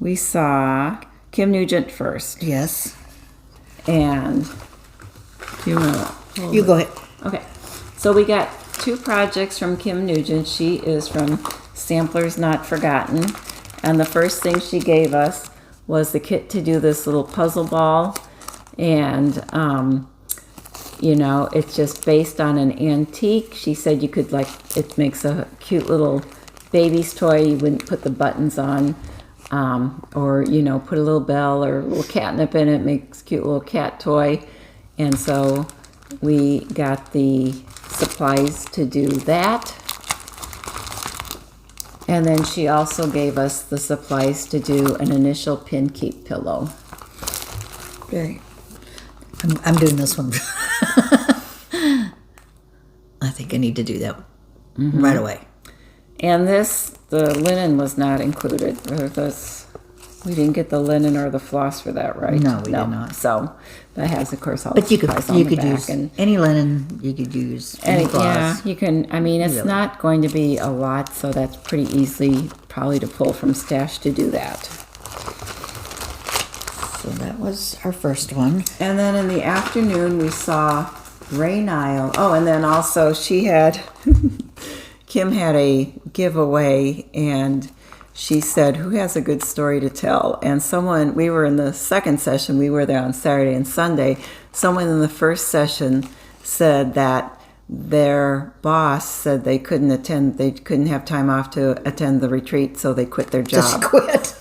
we saw Kim Nugent first, Yes. and do you want to? You go ahead. Okay, so we got 2 projects from Kim Nugent. She is from Samplers Not Forgotten, and the first thing she gave us was the kit to do this little puzzle ball, and it's just based on an antique. She said you could, it makes a cute little baby's toy. You wouldn't put the buttons on, or put a little bell or a little catnip in it. Makes a cute little cat toy. And so we got the supplies to do that. And then she also gave us the supplies to do an initial pin keep pillow. Okay. I'm doing this one. I think I need to do that right away. And the linen was not included. We didn't get the linen or the floss for that, right? No, we did not. So that has, of course, all But the you supplies on could the back. use And any linen. You could use any yeah, floss. you can. I mean, it's Really. not going to be a lot, so that's pretty easily probably to pull from stash to do that. So that was our first one. And then in the afternoon, we saw Ray Nile. Oh, and then also Kim had a giveaway, and she said, who has a good story to tell? And we were in the second session, we were there on Saturday and Sunday. Someone in the first session said that their boss said they couldn't have time off to attend the retreat, so they quit their Just job. quit.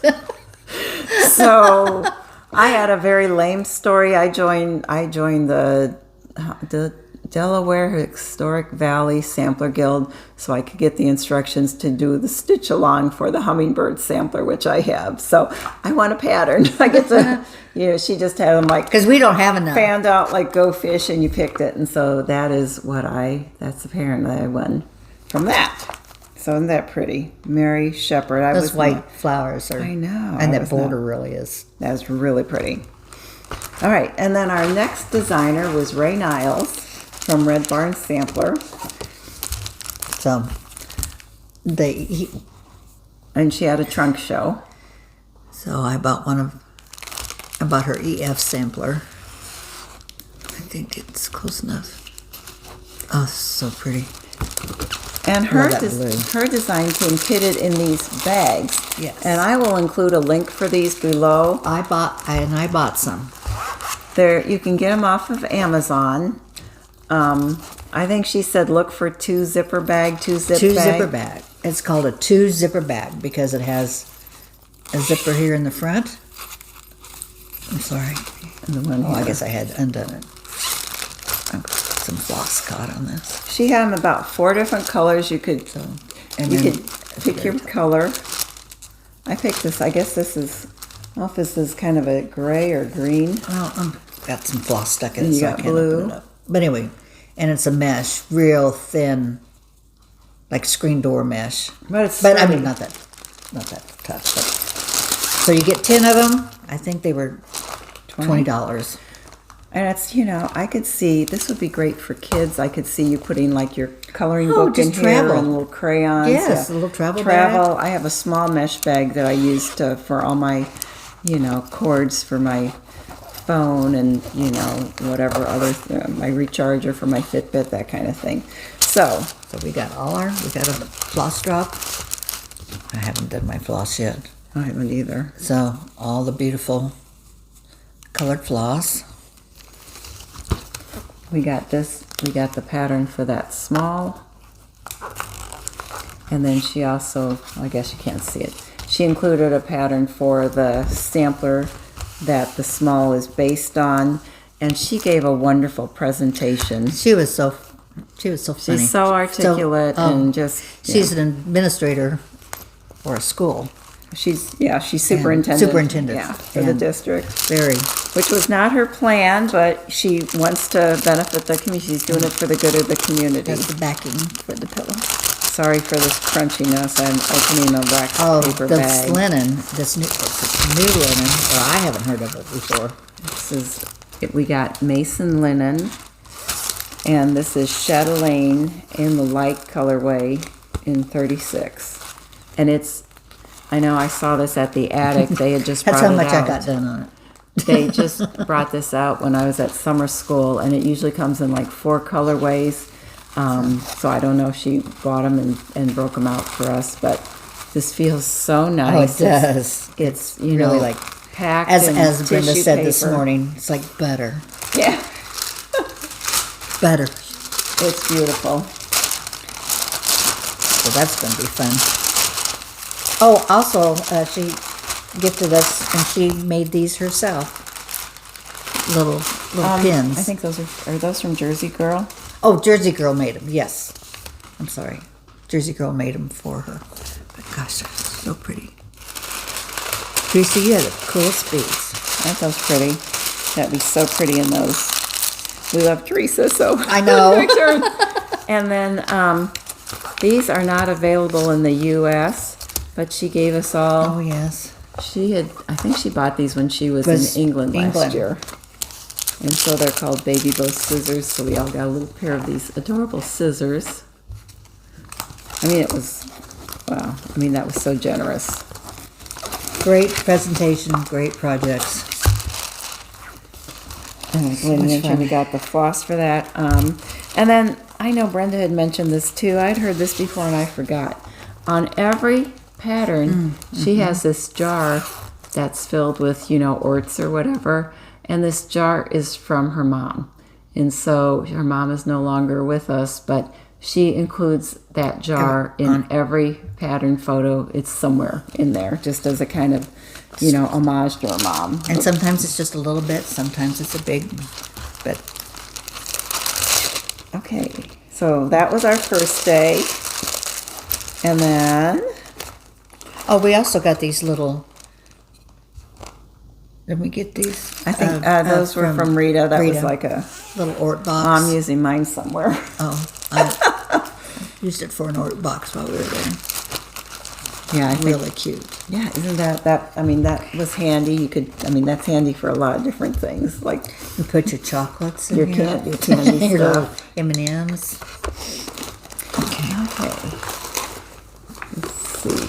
So I had a very lame story. I joined the Delaware Historic Valley Sampler Guild so I could get the instructions to do the stitch along for the hummingbird sampler, which I have. So I want a pattern. I get to, she just had them like, Because we don't have enough. fanned out like go fish, and you picked it. And so that's apparently I won from that. So isn't that pretty? Mary Shepherd. Those white flowers are. I know. And that border really is. That's really pretty. All right, and then our next designer was Ray Niles from Red Barn Sampler. So and she had a trunk show. So I bought her EF sampler. I think it's close enough. Oh, so pretty. And her Love that blue. her design came kitted in these bags. Yes. And I will include a link for these below. I bought some. You can get them off of Amazon. I think she said look for two zipper bag. Zipper bag. It's called a 2 zipper bag because it has a zipper here in the front. I'm sorry. And the one I here. guess I had undone it. Some floss caught on this. She had them about 4 different colors. You could pick your color. I picked this. I guess this is. I don't know if this is kind of a gray or green. Well, got some floss stuck in And it, you so I got can't blue. open it up. But anyway, and it's a mesh, real thin, like screen door mesh. But it's But I sturdy. mean, not that tough. But so you get 10 of them. I think they were $20. And it's, I could see, this would be great for kids. I could see you putting like your coloring Oh, book in just here travel. and little crayons. Yes, a little travel I have a small mesh bag that I use for all my, cords for my phone and, whatever other, my recharger for my Fitbit, that kind of thing. So we got a floss drop. I haven't done my floss yet. I haven't either. So all the beautiful colored floss. We got the pattern for that small. And then she also, I guess you can't see it, she included a pattern for the sampler that the small is based on. And she gave a wonderful presentation. She was so funny. She's so articulate and just... She's an administrator for a school. She's superintendent. Superintendent. Yeah, for the district. Very. Which was not her plan, but she wants to benefit the community. She's doing it for the good of the community. That's the backing for the pillow. Sorry for this crunchiness. I'm opening a wax paper this bag. linen, this new linen, or I haven't heard of it before. We got Mason linen, and this is chatelaine in the light colorway in 36. And I know I saw this at the attic. They had just That's brought how it much out. I got done on it. They just brought this out when I was at summer school, and it usually comes in like 4 colorways. So I don't know if she bought them and broke them out for us, but this feels so nice. Oh, it does. It's really like packed as in Brenda tissue said this paper. morning. It's like butter. Yeah, Butter. it's beautiful. So that's going to be fun. Oh, also, she gifted us, and she made these herself. Little pins. I think those are those from Jersey Girl? Oh, Jersey Girl made them. Yes. I'm sorry. Jersey Girl made them for her. But gosh, they're so pretty. Teresa, you had the coolest beads. Aren't those pretty? That'd be so pretty in those. We love Teresa, so I know. And then these are not available in the U.S., but she gave us all. Oh, yes. I think she bought these when she was in England last year. And so they're called Baby Bow scissors, so we all got a little pair of these adorable scissors. I mean, that was so generous. Great presentation, great projects. And we got the floss for that. And then, I know Brenda had mentioned this too. I'd heard this before and I forgot. On every pattern, she has this jar that's filled with, orts or whatever. And this jar is from her mom. And so her mom is no longer with us, but she includes that jar in every pattern photo. It's somewhere in there, just as a kind of, homage to her mom. And sometimes it's just a little bit, sometimes it's a big bit. Okay, so that was our first day. And then... Oh, we also got these little... Did we get these? I think those were from Rita. That was like a... little Ort box. I'm using mine somewhere. Oh, I used it for an Ort box while we were there. Yeah, I think, really cute. Yeah, isn't that, that was handy. You could, that's handy for a lot of different things. Like, You put your chocolates in your here. your candy Your little stuff. M&Ms. Okay. Let's see.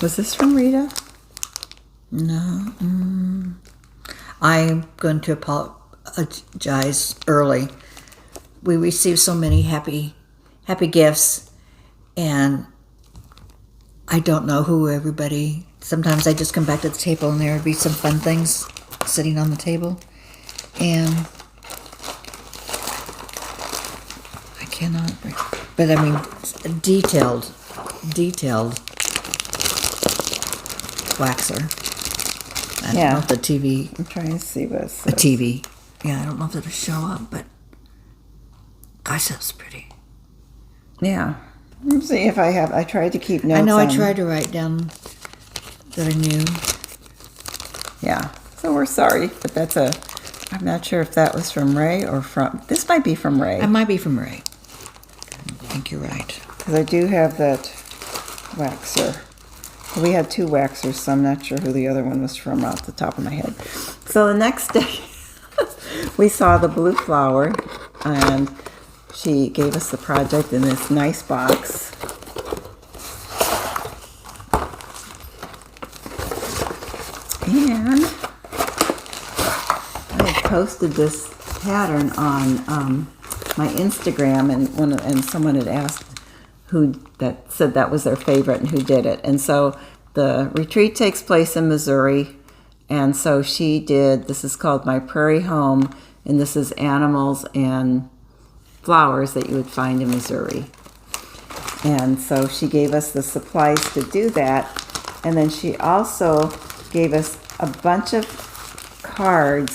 Was this from Rita? No. I'm going to apologize early. We received so many happy gifts, and I don't know who everybody... Sometimes I just come back to the table and there would be some fun things sitting on the table. And I cannot... But I mean, detailed waxer. I don't know if the TV... I'm trying to see this. A TV. Yeah, I don't know if it'll show up, but... Gosh, that's pretty. Yeah. Let's see if I tried to keep notes. I know I tried to write down that I knew. Yeah. So we're sorry, but I'm not sure if that was from Ray or from... This might be from Ray. It might be from Ray. I think you're right. Because I do have that waxer. We had 2 waxers, so I'm not sure who the other one was from off the top of my head. So the next day, we saw the blue flower, and she gave us the project in this nice box. And I had posted this pattern on my Instagram, and someone had asked said that was their favorite and who did it. And so the retreat takes place in Missouri, and so she did, this is called My Prairie Home, and this is animals and flowers that you would find in Missouri. And so she gave us the supplies to do that, and then she also gave us a bunch of cards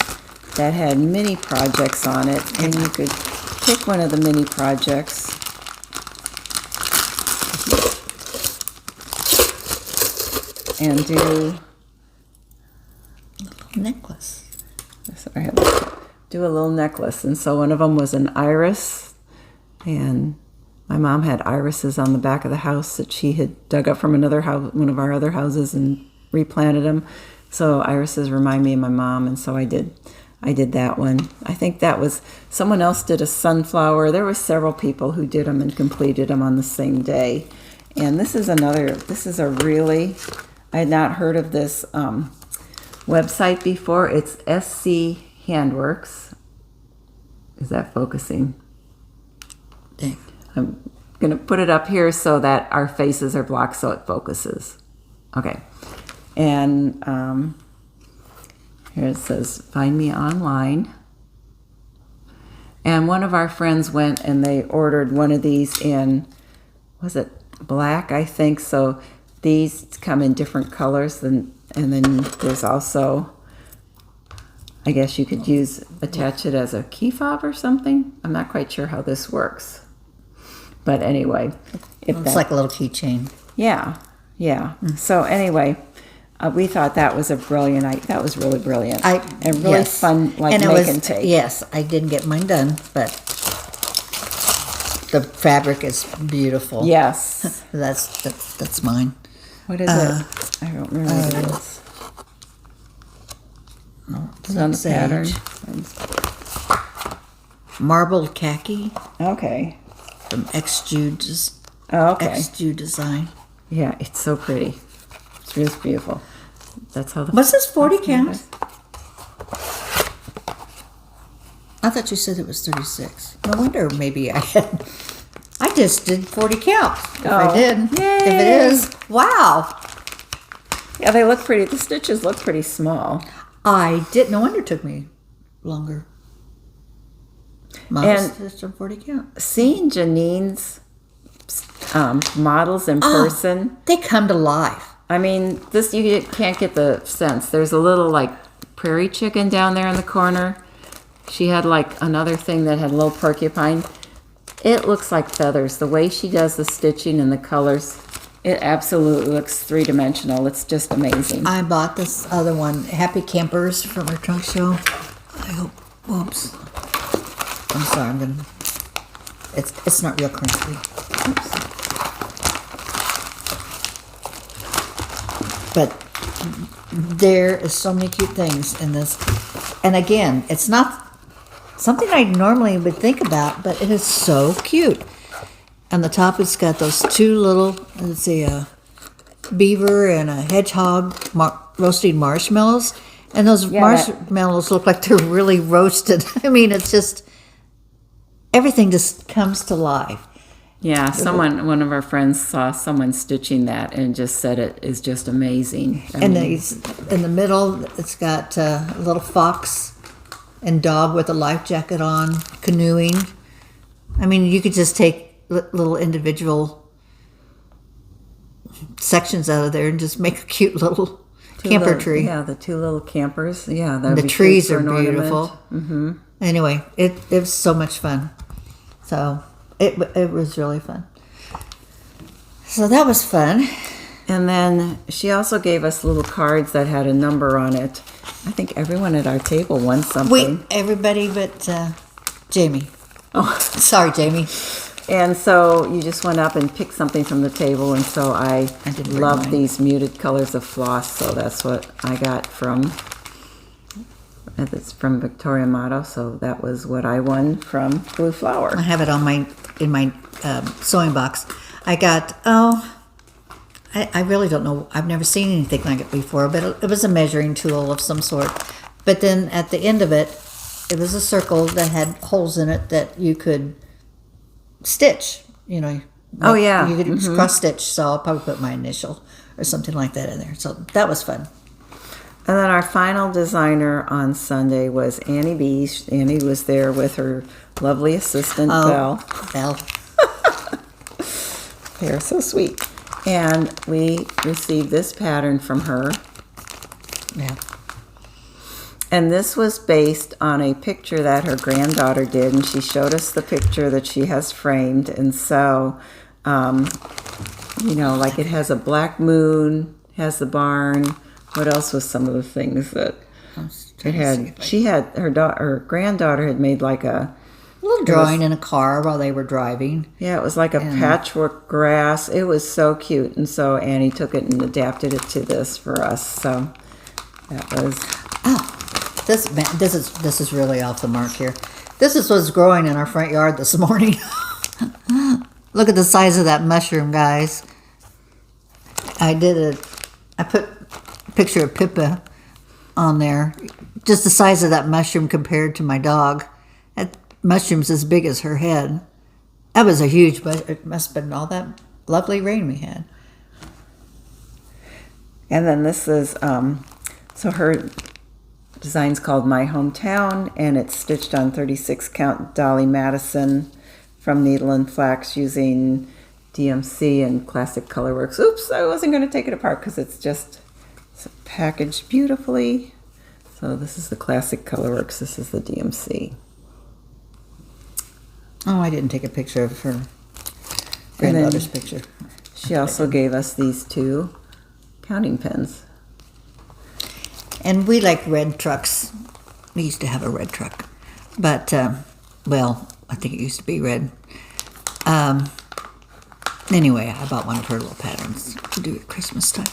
that had mini projects on it, and you could pick one of the mini projects. And Necklace. Sorry, do a little necklace. And so one of them was an iris, and my mom had irises on the back of the house that she had dug up from another house, one of our other houses, and replanted them. So irises remind me of my mom, and so I did that one. I think that was, someone else did a sunflower. There were several people who did them and completed them on the same day. And this is a really, I had not heard of this website before. It's SC Handworks. Is that focusing? Dang. I'm going to put it up here so that our faces are blocked so it focuses. Okay. And here it says, find me online. And one of our friends went and they ordered one of these in, was it black, I think? So these come in different colors, and then there's also, I guess you could attach it as a key fob or something. I'm not quite sure how this works. But anyway. It's like a little keychain. Yeah. So anyway, we thought that was that was really brilliant. And really fun, like, and make and take. Yes, I didn't get mine done, but the fabric is beautiful. Yes. That's mine. What is it? I don't remember what it is. No, It's on the pattern. Marbled khaki Okay. from XJU Design. Yeah, it's so pretty. It's just beautiful. That's how the... What's this, 40 count? I thought you said it was 36. No wonder maybe I just did 40 count. If I did. Yay. If it is. Wow. Yeah, they look pretty. The stitches look pretty small. I didn't. No wonder it took me longer. Model system 40 count. Seeing Janine's models in person, They come to life. I mean, this you can't get the sense. There's a little like prairie chicken down there in the corner. She had like another thing that had a little porcupine. It looks like feathers. The way she does the stitching and the colors, it absolutely looks three-dimensional. It's just amazing. I bought this other one, Happy Campers, from her trunk show. I hope. Whoops. I'm sorry. I'm gonna. It's not real crinkly. Oops. But there is so many cute things in this, and again, it's not something I normally would think about, but it is so cute. On the top, it's got those two little, let's see, a beaver and a hedgehog roasting marshmallows. And those marshmallows look like they're really roasted. I mean, it's just, everything just comes to life. Yeah, one of our friends saw someone stitching that and just said it is just amazing. In the middle, it's got a little fox and dog with a life jacket on, canoeing. I mean, you could just take little individual sections out of there and just make a cute little camper tree. Yeah, the two little campers. Yeah, the trees are beautiful. Mm-hmm. Anyway, it was so much fun. So it was really fun. So that was fun. And then she also gave us little cards that had a number on it. I think everyone at our table won something. Everybody but Jamie. Oh, sorry, Jamie. And so you just went up and picked something from the table, and so I love these muted colors of floss, so that's what I got from. It's from Victoria Motto, so that was what I won from Blue Flower. I have it on in my sewing box. I got I really don't know. I've never seen anything like it before, but it was a measuring tool of some sort. But then at the end of it, it was a circle that had holes in it that you could stitch, you know. Oh, yeah. You could cross stitch, so I'll probably put my initial or something like that in there. So that was fun. And then our final designer on Sunday was Annie B. Annie was there with her lovely assistant, Belle. They're so sweet. And we received this pattern from her. Yeah. And this was based on a picture that her granddaughter did, and she showed us the picture that she has framed. And so, you know, like it has a black moon, has the barn. What else was some of the things that it had? She had her granddaughter had made like a little drawing in a car while they were driving. Yeah, it was like a patchwork grass. It was so cute, and so Annie took it and adapted it to this for us. So that was. This is really off the mark here. This is what's growing in our front yard this morning. Look at the size of that mushroom, guys. I put a picture of Pippa on there. Just the size of that mushroom compared to my dog. That mushroom's as big as her head. That was a huge, but it must have been all that lovely rain we had. And then this is, so her design's called My Hometown, and it's stitched on 36 count Dolly Madison from Needle and Flax using DMC and Classic Colorworks. Oops, I wasn't going to take it apart because it's packaged beautifully. So this is the Classic Colorworks, this is the DMC. Oh, I didn't take a picture of her grandmother's picture. She also gave us these two counting pens. And we like red trucks. We used to have a red truck. But, well, I think it used to be red. Anyway, I bought one of her little patterns to do at Christmas time.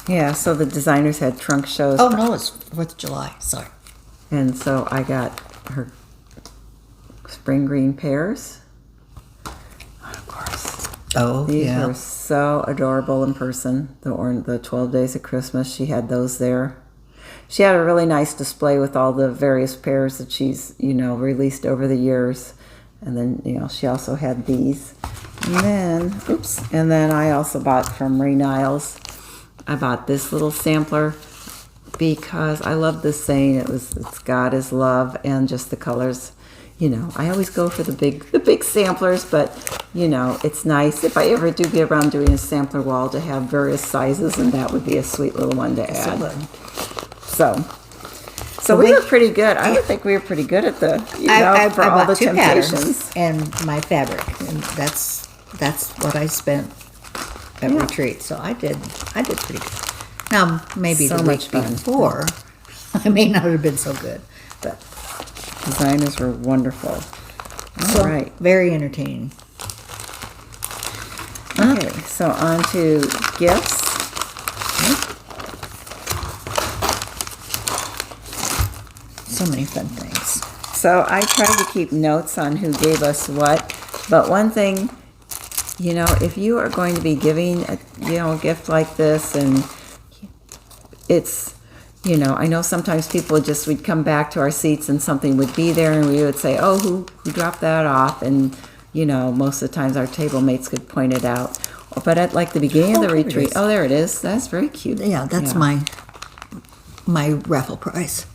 Yeah, so the designers had trunk shows. Oh, no, it's 4th of July. Sorry. And so I got her spring green pears. Of course. Oh, These were so adorable in person. The 12 Days of Christmas, she had those there. She had a really nice display with all the various pears that she's, released over the years. And then, she also had these. And then I also bought from Ray Niles. I bought this little sampler because I love this saying. It's God is love, and just the colors. You know, I always go for the big samplers, but you know, it's nice if I ever do get around doing a sampler wall to have various sizes, and that would be a sweet little one to add. So we were pretty good. I would think we were pretty good at the, you know, for all the two temptations. patterns and my fabric, and that's what I spent at retreat. So I did pretty good. Now maybe So the much week fun. before, I may not have been so good, but Designers were wonderful. so All right. very entertaining. Okay, so on to gifts. So many fun things. So I tried to keep notes on who gave us what, but one thing, you know, if you are going to be giving a, you know, a gift like this, and it's, you know, I know sometimes people we'd come back to our seats and something would be there, and we would say, oh, who dropped that off? And, you know, most of the times our table mates could point it out. But at like the beginning of the here it retreat, is. oh, there it is. That's very cute. Yeah, that's my raffle prize.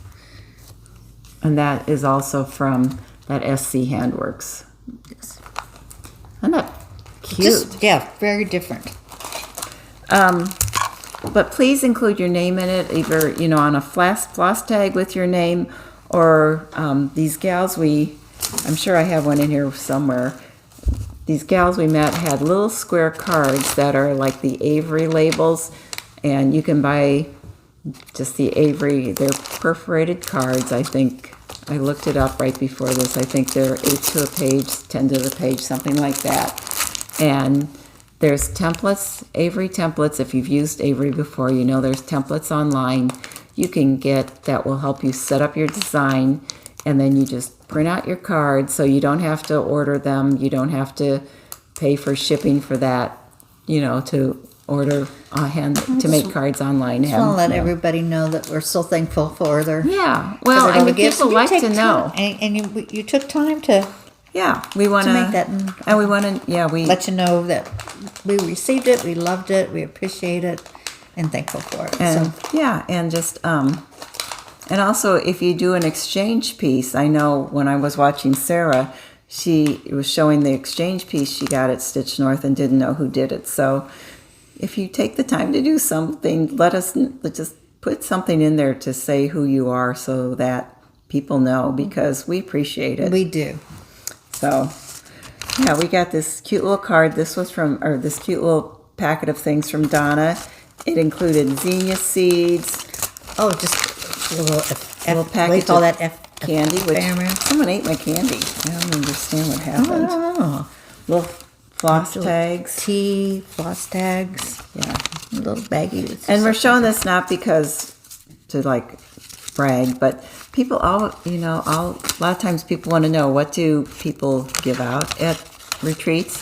And that is also from that SC Handworks. Yes. Isn't that cute? Just, yeah, very different. But please include your name in it, either, you know, on a floss tag with your name, or these gals I'm sure I have one in here somewhere. These gals we met had little square cards that are like the Avery labels, and you can buy just the Avery, they're perforated cards. I think I looked it up right before this. I think they're 8 to a page, 10 to the page, something like that. And there's templates, Avery templates. If you've used Avery before, you know there's templates online you can get that will help you set up your design, and then you just print out your cards, so you don't have to order them. You don't have to pay for shipping for that, you know, to order to make cards online. I want to let everybody know that we're so thankful for their well, for I mean, gifts. people You like take to know. time, and you took time to We want to make that, and we want to, we let you know that we received it, we loved it, we appreciate it, and thankful for it. and So and just and also if you do an exchange piece, I know when I was watching Sarah, she was showing the exchange piece she got at Stitch North and didn't know who did it. So if you take the time to do something, let's just put something in there to say who you are, so that people know, because we appreciate it. we do. So, yeah, we got this cute little card. This was this cute little packet of things from Donna. It included zinnia seeds. Oh, just a little package all of that candy. Which Cameron. someone ate my candy. I don't understand what happened. Oh, Little floss tags. tea, floss tags, Yeah. a little baggie. And we're showing this not because to like brag, but people a lot of times people want to know, what do people give out at retreats?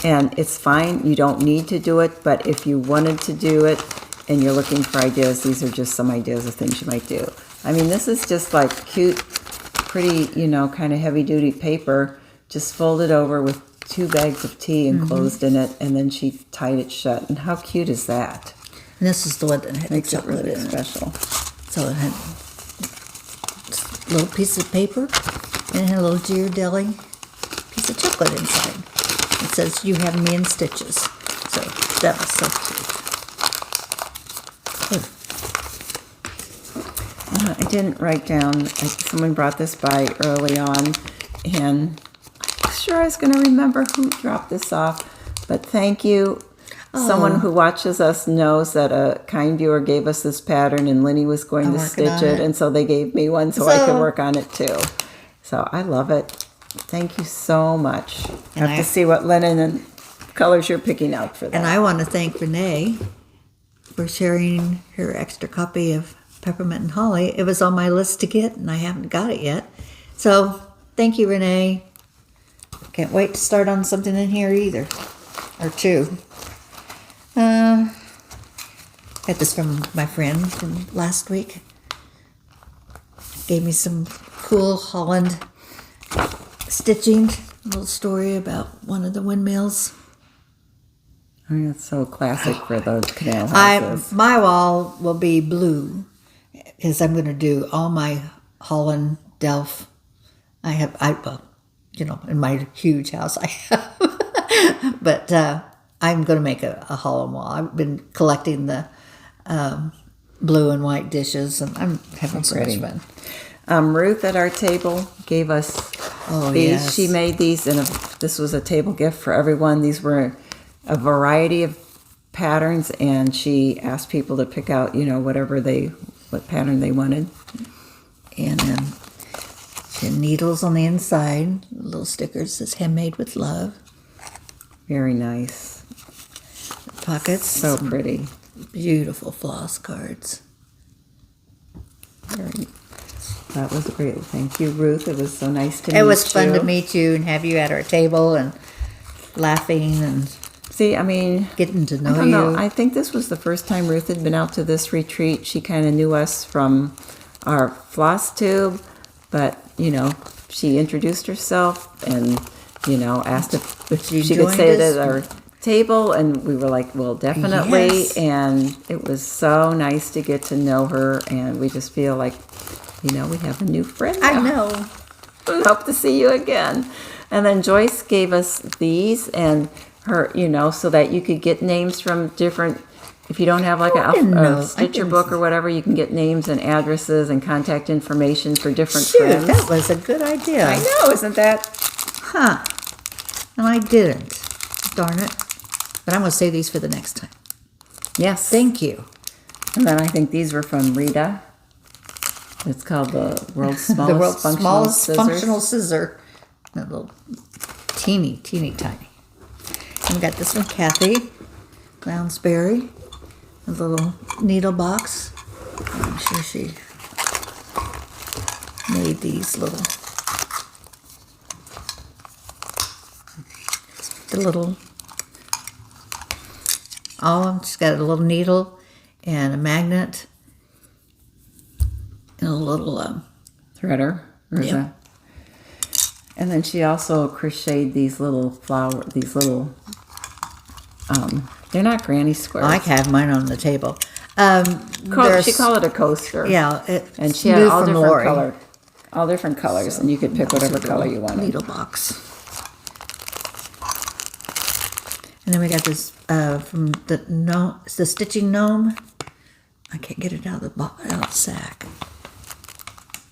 And it's fine, you don't need to do it, but if you wanted to do it and you're looking for ideas, these are just some ideas of things you might do. I mean, this is just like cute, pretty, kind of heavy duty paper, just folded over with 2 bags of tea enclosed in it, and then she tied it shut. And how cute is that? And this is the one that had Makes the it chocolate really in it. special. So it had a little piece of paper and it had a little Ghirardelli piece of chocolate inside. It says, "You have me in stitches." So that was so cute. I didn't write down. Someone brought this by early on, and I'm sure I was going to remember who dropped this off. But thank you. Someone who watches us knows that a kind viewer gave us this pattern, and Linnie was going I'm to working stitch on it, it. and so they gave me one so I could work on it too. So I love it. Thank you so much. And Have to see what linen and colors you're picking out for that. And I want to thank Renee for sharing her extra copy of Peppermint and Holly. It was on my list to get, and I haven't got it yet. So thank you, Renee. Can't wait to start on something in here either, or 2. Got this from my friend from last week. Gave me some cool Holland stitching. A little story about one of the windmills. I mean, it's so classic for those canal houses. My wall will be blue, because I'm going to do all my Holland Delft. Well, in my huge house I have, but I'm going to make a Holland wall. I've been collecting the blue and white dishes, and I'm having so much fun. Ruth at our table gave us these. Yes. She made these, and this was a table gift for everyone. These were a variety of patterns, and she asked people to pick out, what pattern they wanted. And then she had needles on the inside, little stickers says handmade with love. Very nice. Pockets. So pretty. Beautiful floss cards. That was great. Thank you, Ruth. It was so nice to meet you. It was fun to meet you and have you at our table and laughing and getting to know you. I think this was the first time Ruth had been out to this retreat. She kind of knew us from our Flosstube, but, she introduced herself and, asked if she could sit at our table, and we were like, well, definitely. Yes. And it was so nice to get to know her, and we just feel like, we have a new friend now. I know. We hope to see you again. And then Joyce gave us these, and her, so that you could get names from different, if you don't have like a Stitcher book or whatever, you can get names and addresses and contact information for different friends. That was a good idea. I know, isn't that? Huh. And I didn't. Darn it. But I'm going to save these for the next time. Yes. Thank you. And then I think these were from Rita. It's called the world's smallest functional scissor. That little teeny tiny. And we got this one, Kathy Lounsbury. A little needle box. I'm sure she made these little. She's got a little needle and a magnet and a little threader. Yeah. And then she also crocheted these little they're not granny squares. I have mine on the table. She called it a coaster. Yeah. And she had all different colors, and you could pick whatever color you wanted. Needle box. And then we got this from the Stitching Gnome. I can't get it out of the sack.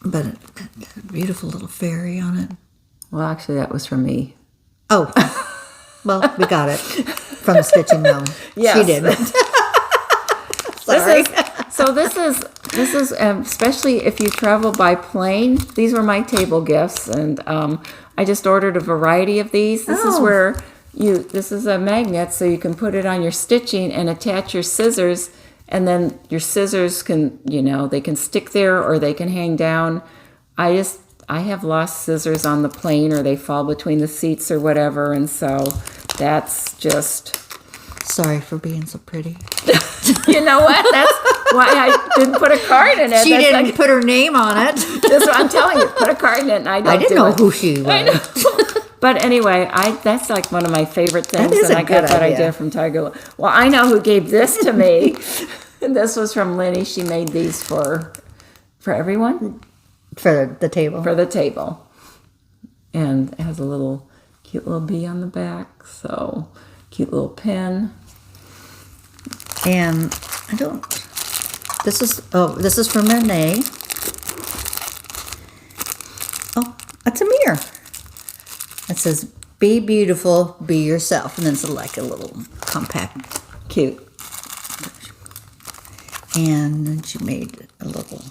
But a beautiful little fairy on it. Well, actually, that was from me. Oh, well, we got it from the Stitching Gnome. Yes. She didn't. Sorry. This is especially if you travel by plane. These were my table gifts, and I just ordered a variety of these. This is where this is a magnet, so you can put it on your stitching and attach your scissors, and then your scissors can, they can stick there or they can hang down. I have lost scissors on the plane, or they fall between the seats or whatever, and so that's just... Sorry for being so pretty. You know what? That's why I didn't put a card in it. She didn't put her name on it. That's what I'm telling you. Put a card in it, and I didn't know who she was. I know. But anyway, that's like one of my favorite things, and I got that idea from Tiger. Well, I know who gave this to me. This was from Linnie. She made these for everyone. For the table. For the table. And it has a cute little bee on the back. So, cute little pin. And this is from Renee. Oh, it's a mirror. It says, be beautiful, be yourself. And then it's like a little compact. Cute. And then she made a little...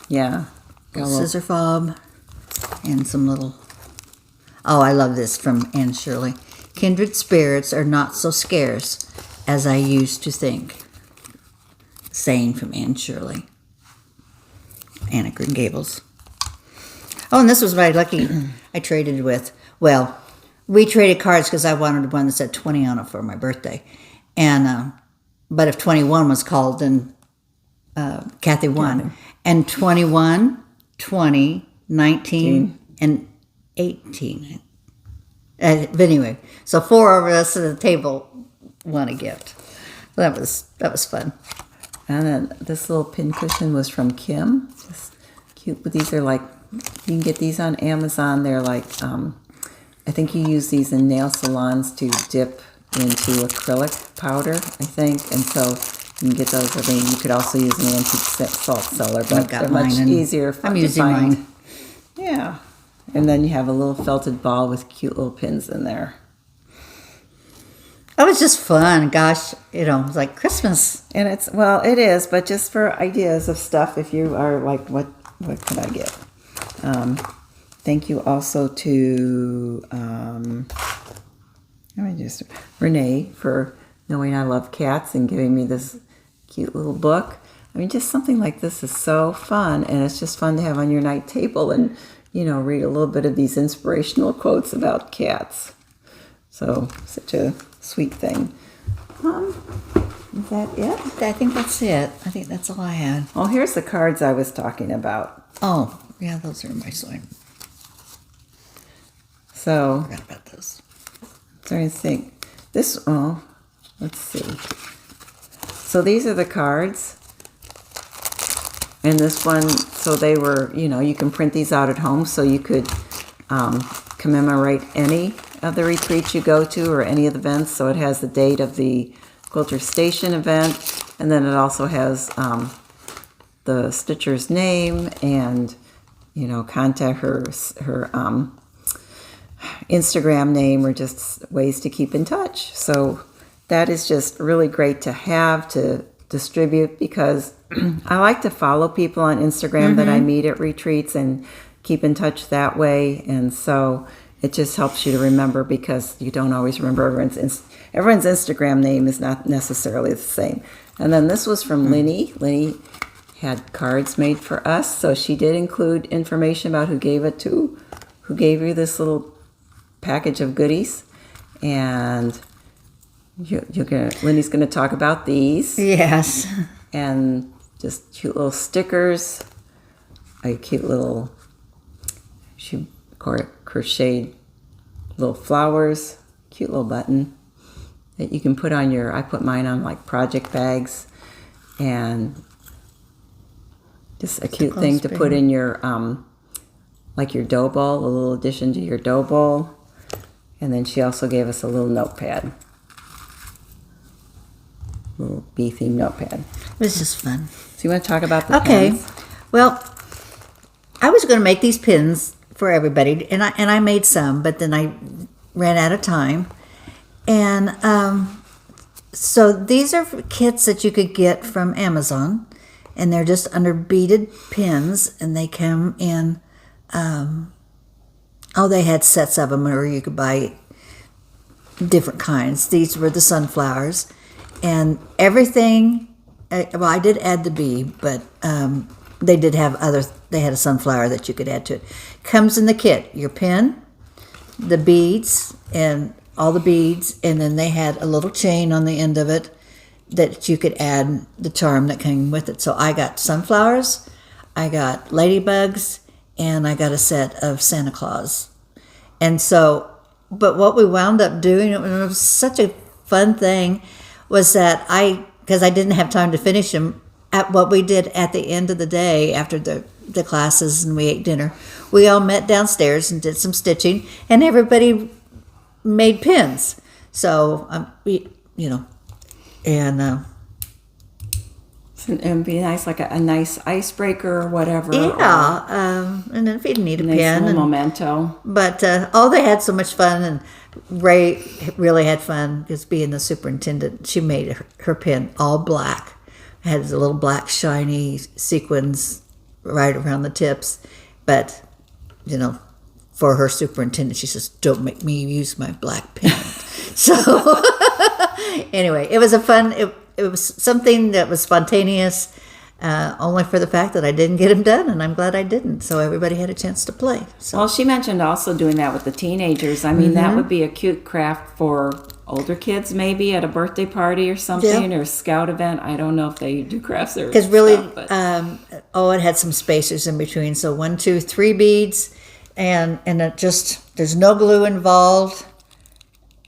Yeah. Scissor fob and some little... Oh, I love this from Anne Shirley. Kindred spirits are not so scarce as I used to think. Saying from Anne Shirley. Anna Green Gables. Oh, and this was my lucky I traded with. Well, we traded cards because I wanted one that said 20 on it for my birthday. And but if 21 was called, then Kathy won. And 21, 20, 19, and 18. But anyway, so 4 of us at the table won a gift. That was fun. And then this little pin cushion was from Kim. Just cute. But these are like, you can get these on Amazon. They're like, I think you use these in nail salons to dip into acrylic powder, I think. And so you can get those. I mean, you could also use an antique salt cellar, but they're much easier I'm to using find. mine. Yeah. And then you have a little felted ball with cute little pins in there. It was just fun. Gosh, it was like Christmas. And it's, well, it is, but just for ideas of stuff, if you are like, what could I get? Thank you also to Renee for knowing I love cats and giving me this cute little book. I mean, just something like this is so fun, and it's just fun to have on your night table and, read a little bit of these inspirational quotes about cats. So, such a sweet thing. Is that it? I think that's it. I think that's all I had. Oh, here's the cards I was talking about. Oh, yeah, those are in my sewing. So, Forgot about those. I'm trying to think. Let's see. So these are the cards. And this one, so they were, you can print these out at home, so you could commemorate any of the retreats you go to or any of the events. So it has the date of the Quilter Station event, and then it also has the stitcher's name and, contact her Instagram name, or just ways to keep in touch. So that is just really great to have to distribute, because I like to follow people on Instagram that I meet at retreats and keep in touch that way. And so it just helps you to remember, because you don't always remember everyone's Instagram name is not necessarily the same. And then this was from Linnie. Linnie had cards made for us, so she did include information about who gave you this little package of goodies. And Linnie's going to talk about these. Yes. And just cute little stickers, a cute little, she crocheted little flowers, cute little button that you can put on I put mine on like project bags, and just a cute thing to put in your, like your dough bowl, a little addition to your dough bowl. And then she also gave us a little notepad. Little bee-themed notepad. It was just fun. So you want to talk about the pens? Well, I was going to make these pins for everybody, and I made some, but then I ran out of time. And so these are kits that you could get from Amazon, and they're just under beaded pins, and they come in, they had sets of them, or you could buy different kinds. These were the sunflowers. And everything, I did add the bee, but they had a sunflower that you could add to it. Comes in the kit, your pin, the beads, and all the beads, and then they had a little chain on the end of it that you could add the charm that came with it. So I got sunflowers, I got ladybugs, and I got a set of Santa Claus. And so, but what we wound up doing, it was such a fun thing, was that because I didn't have time to finish them, at what we did at the end of the day after the classes and we ate dinner, we all met downstairs and did some stitching, and everybody made pins. So, it'd be nice, like a nice icebreaker or whatever. Yeah, and then if you need a nice pin. Little memento. But they had so much fun, and Ray really had fun, because being the superintendent, she made her pin all black. It had a little black shiny sequins right around the tips. But, for her superintendent, she says, "Don't make me use my black pen." So anyway, it was it was something that was spontaneous, only for the fact that I didn't get them done, and I'm glad I didn't. So everybody had a chance to play. So. Well, she mentioned also doing that with the teenagers. I mean, that would be a cute craft for older kids, maybe at a birthday party or something, or a scout event. I don't know if they do crafts or because really, stuff, it had some spacers in between. So 1, 2, 3 beads, and it just, there's no glue involved.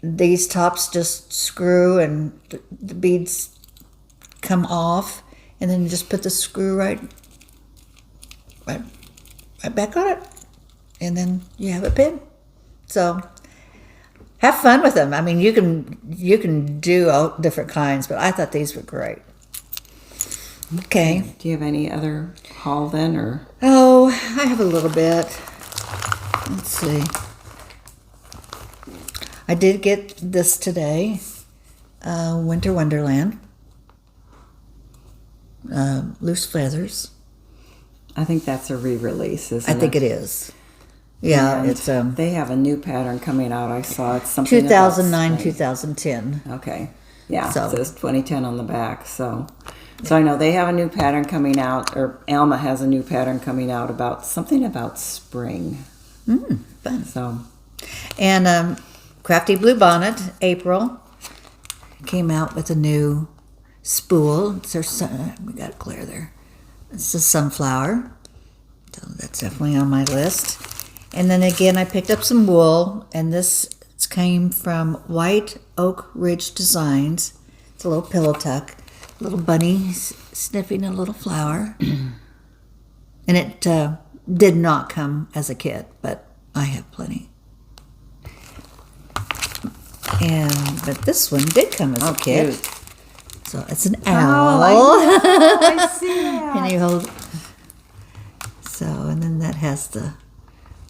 These tops just screw, and the beads come off, and then just put the screw right back on it, and then you have a pin. So have fun with them. I mean, you can do all different kinds, but I thought these were great. Okay. Do you have any other haul then, or? Oh, I have a little bit. Let's see. I did get this today, Winter Wonderland, Loose Feathers. I think that's a re-release, isn't it? I think it is. Yeah, And it's they have a new pattern coming out. I saw it's something 2009, about spring. 2010. Okay. Yeah, So- it says 2010 on the back. So I know they have a new pattern coming out, or Alma has a new pattern coming out about something about spring. Fun. So And Crafty Blue Bonnet, April, came out with a new spool. It's we got it clear there. It's a sunflower. So that's definitely on my list. And then again, I picked up some wool, and this came from White Oak Ridge Designs. It's a little pillow tuck, little bunny sniffing a little flower. And it did not come as a kit, but I have plenty. But this one did come as a kit. cute. So it's an owl. I see that. And you hold. So, and then that has the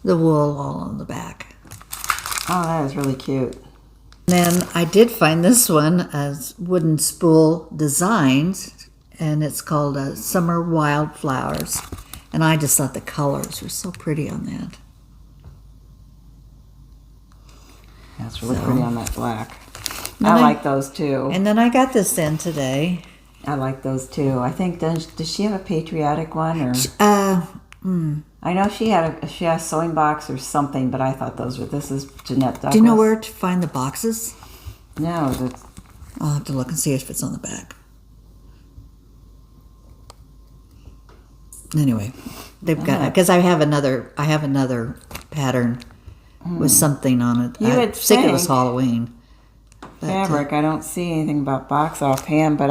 wool all on the back. Oh, that is really cute. Then I did find this one as Wooden Spool Designs, and it's called Summer Wildflowers. And I just thought the colors were so pretty on that. That's really So- pretty on that black. Then I I- like those too. And then I got this in today. I like those too. I think does she have a patriotic one, or I know she had a sewing box or something, but I thought those were. This is Jeanette Douglas. Do you know where to find the boxes? No, that's I'll have to look and see if it's on the back. Anyway, they've got, because I have another pattern with something on it. You I would think it was think. Halloween. But, fabric. I don't see anything about box offhand, but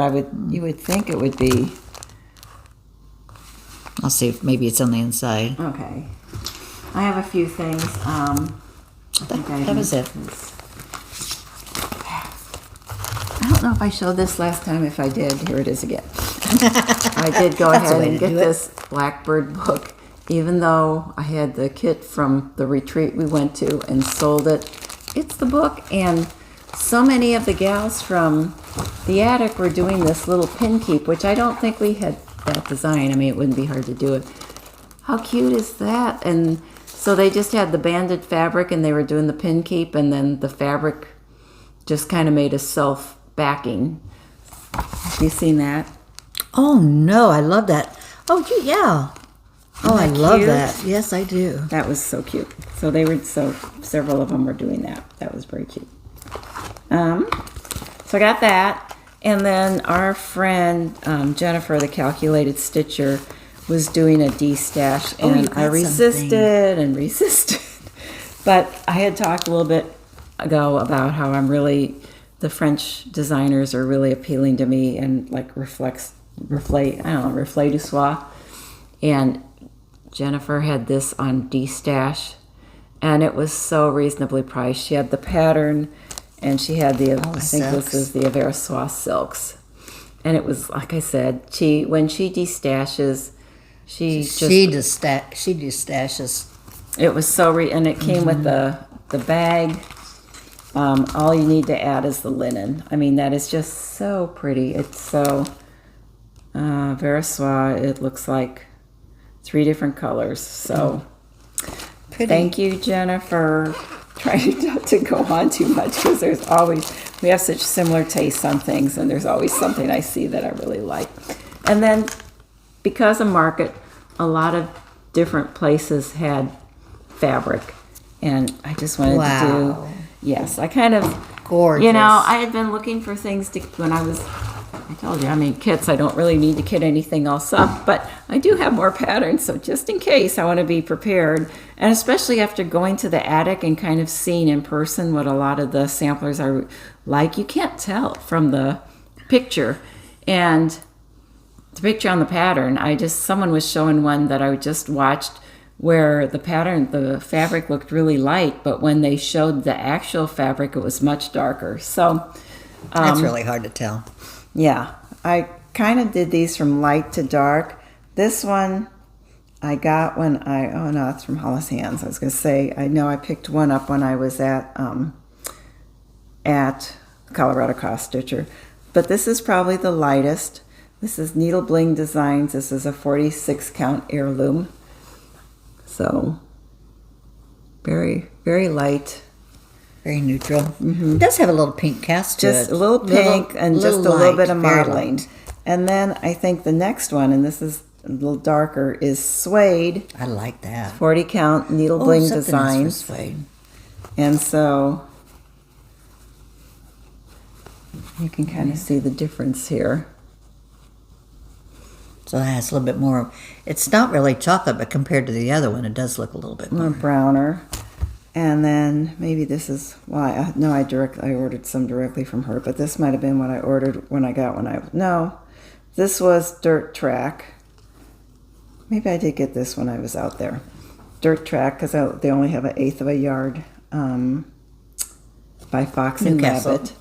you would think it would be. I'll see if maybe it's on the inside. Okay. I have a few things. I think That was it. I don't know if I showed this last time. If I did, here it is again. I did go That's the ahead way and to get do it. this Blackbird book, even though I had the kit from the retreat we went to and sold it. It's the book, and so many of the gals from the attic were doing this little pin keep, which I don't think we had that design. I mean, it wouldn't be hard to do it. How cute is that? And so they just had the banded fabric, and they were doing the pin keep, and then the fabric just kind of made a self-backing. Have you seen that? Oh no, I love that. Oh yeah. Oh, I Isn't that love cute? that. Yes, I do. That was so cute. So several of them were doing that. That was very cute. So I got that, and then our friend Jennifer, the Calculated Stitcher, was doing a de-stash, Oh, you and got I resisted and resisted. But I had talked a little bit ago about how the French designers are really appealing to me, and like reflet du soie. And Jennifer had this on de-stash, and it was so reasonably priced. She had the pattern, and she had the, I think silks. this is the Aversois silks. And it was, like I said, when she de-stashes, she de-stashes. It was so, and it came with the bag. All you need to add is the linen. I mean, that is just so pretty. It's so, Aversois, it looks like 3 different colors. So Pretty. thank you, Jennifer. Trying not to go on too much, because we have such similar tastes on things, and there's always something I see that I really like. And then because of Market, a lot of different places had fabric, and I just wanted to do, yes, I kind of, Gorgeous. I had been looking for things to, I told you, I mean, kits, I don't really need to kit anything else up, but I do have more patterns, so just in case, I want to be prepared. And especially after going to the attic and kind of seeing in person what a lot of the samplers are like, you can't tell from the picture. And the picture on the pattern, someone was showing one that I just watched where the fabric looked really light, but when they showed the actual fabric, it was much darker. So That's really hard to tell. yeah, I kind of did these from light to dark. This one I got when oh no, it's from Hollis Hands. I was going to say, I know I picked one up when I was at Colorado Cross Stitcher. But this is probably the lightest. This is Needle Bling Designs. This is a 46 count heirloom. So, very, very light. Very neutral. Mm-hmm. It does have a little pink cast to it. Just a little pink and just a little bit of modeling. And then I think the next one, and this is a little darker, is Suede. I like that. 40 count Needle Bling Designs. Suede. And so you can kind of see the difference here. So it has a little bit more. It's not really chocolate, but compared to the other one, it does look a little bit more browner. And then maybe this is why. No, I ordered some directly from her, but this might have been what I ordered when I got no, this was Dirt Track. Maybe I did get this when I was out there. Dirt Track, because they only have 1/8 of a yard by Fox and Rabbit.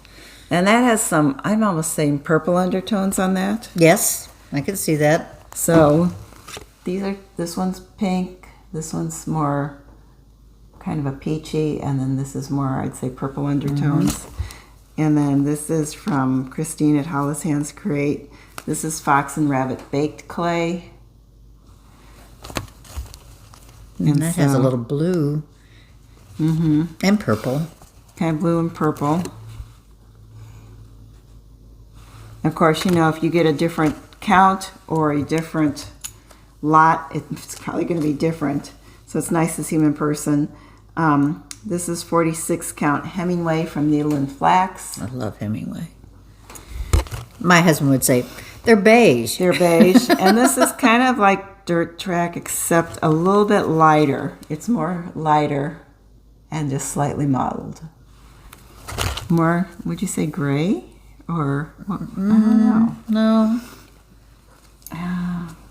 And that has some, I'm almost saying purple undertones on that. Yes, I can see that. So this one's pink, this one's more kind of a peachy, and then this is more, I'd say, purple undertones. Mm-hmm. And then this is from Christine at Hollis Hands Create. This is Fox and Rabbit Baked Clay. And that has a little blue and purple. Kind of blue and purple. Of course, if you get a different count or a different lot, it's probably going to be different. So it's nice to see them in person. This is 46 count Hemingway from Needle and Flax. I love Hemingway. My husband would say, they're beige. They're beige. And this is kind of like Dirt Track, except a little bit lighter. It's more lighter and just slightly modeled. More, would you say gray? Or, I don't know. No.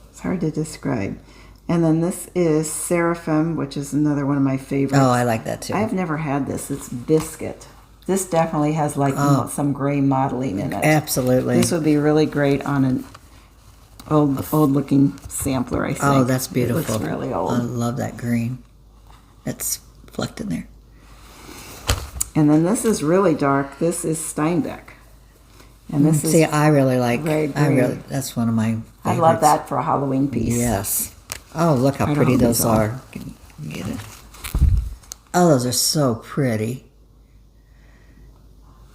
It's hard to describe. And then this is Seraphim, which is another one of my favorites. Oh, I like that too. I've never had this. It's Biscuit. This definitely has some gray modeling in it. Absolutely. This would be really great on an old looking sampler, I think. Oh, that's beautiful. It looks really old. I love that green. That's flecked in there. And then this is really dark. This is Steinbeck. And this is I really like. green. That's one of my favorites. I love that for a Halloween piece. Yes. Oh, look how pretty those are. Can you get it? Oh, those are so pretty.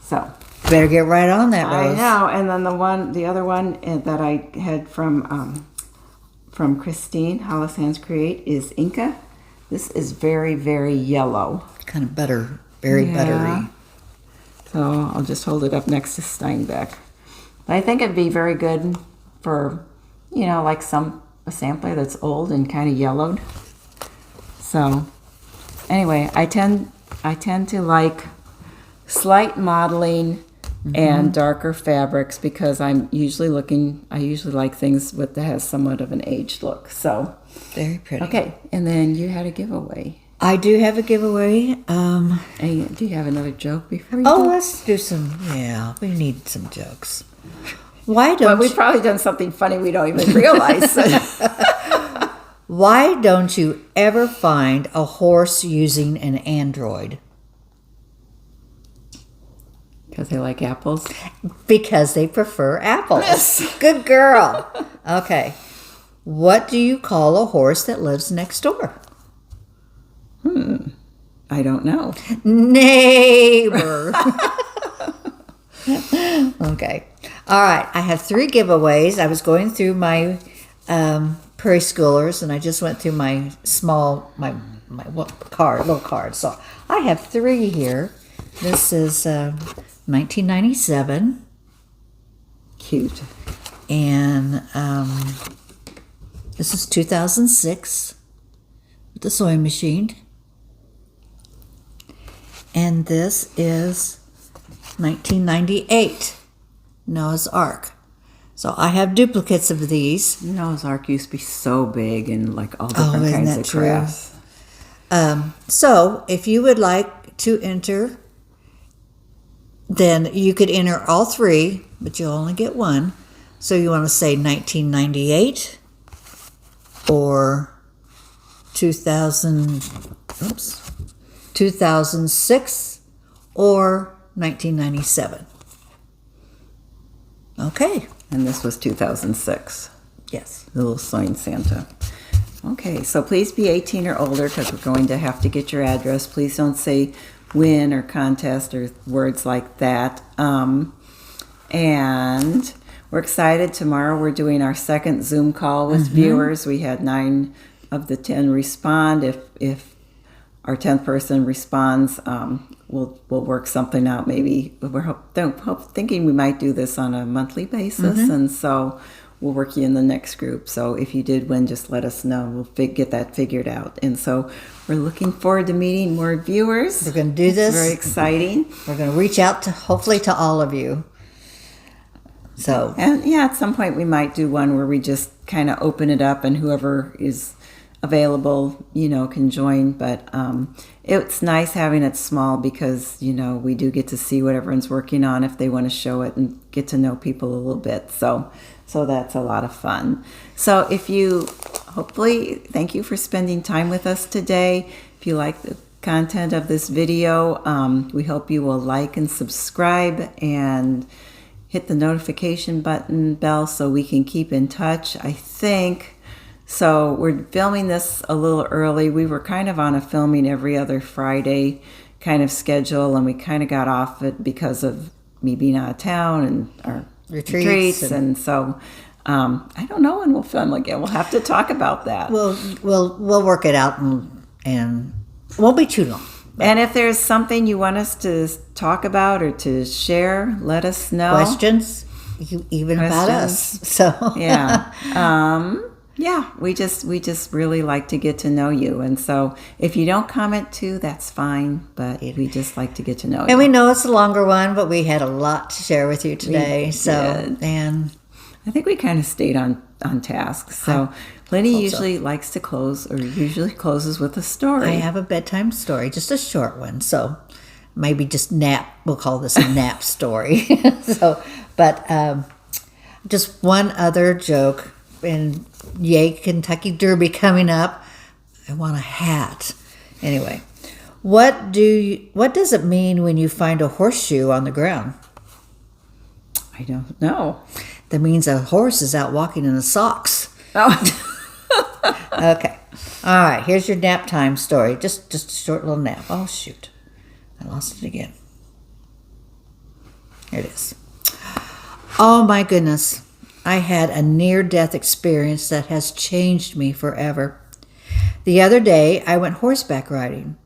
So better get right on that, Rose. I know. And then the other one that I had from Christine Hollis Hands Create is Inca. This is very, very yellow. Kind of very buttery. So I'll just hold it up next to Steinbeck. But I think it'd be very good for, like a sampler that's old and kind of yellowed. So anyway, I tend to like slight modeling and darker fabrics because I usually like things that has somewhat of an aged look. So very pretty. Okay, and then you had a giveaway. I do have a giveaway. And do you have another joke before you do? Let's do some. Yeah, we need some jokes. Why don't? Well, we've probably done something funny we don't even realize. Why don't you ever find a horse using an android? Because they like apples. Because they prefer apples. Yes. Good girl. Okay. What do you call a horse that lives next door? I don't know. Neighbor. Okay. All right. I have 3 giveaways. I was going through my prairie schoolers, and I just went through my little card. So I have 3 here. This is 1997. Cute. And this is 2006 with the sewing machine. And this is 1998, Noah's Ark. So I have duplicates of these. Noah's Ark used to be so big and like all different isn't kinds that of true? crafts. So if you would like to enter, then you could enter all three, but you'll only get one. So you want to say 1998 or 2006 or 1997. Okay. And this was 2006. Yes. The little sewing Santa. Okay, so please be 18 or older because we're going to have to get your address. Please don't say win or contest or words like that. And we're excited. Tomorrow we're doing our second Zoom call with viewers. We had 9 of the 10 respond. If our 10th person responds, we'll work something out. Maybe we're thinking we might do this on a monthly basis, and so we'll work you in the next group. So if you did win, just let us know. We'll get that figured out. And so we're looking forward to meeting more viewers. We're going to do this. It's very exciting. We're going to reach out to hopefully to all of you. So, and yeah, at some point we might do one where we just kind of open it up and whoever is available, can join. But it's nice having it small because, we do get to see what everyone's working on if they want to show it and get to know people a little bit. So that's a lot of fun. So hopefully, thank you for spending time with us today. If you like the content of this video, we hope you will like and subscribe and hit the notification bell so we can keep in touch. I think, so we're filming this a little early. We were kind of on a filming every other Friday kind of schedule, and we kind of got off it because of me being out of town and our retreats. And so I don't know when we'll film again. We'll have to talk about that. We'll work it out and it won't be too long. And if there's something you want us to talk about or to share, let us know. Questions, about us. So yeah, we just really like to get to know you. And so if you don't comment too, that's fine. But we just like to get to know you. And we know it's a longer one, but we had a lot to share with you today. And I think we kind of stayed on task. So Linnie usually likes to close, or usually closes with a story. I have a bedtime story, just a short one. So maybe just nap. We'll call this a nap story. But just one other joke. And yay, Kentucky Derby coming up. I want a hat. Anyway, what does it mean when you find a horseshoe on the ground? I don't know. That means a horse is out walking in the socks. Oh. Okay. All right. Here's your nap time story. Just a short little nap. Oh, shoot. I lost it again. Here it is. Oh, my goodness. I had a near-death experience that has changed me forever. The other day, I went horseback riding.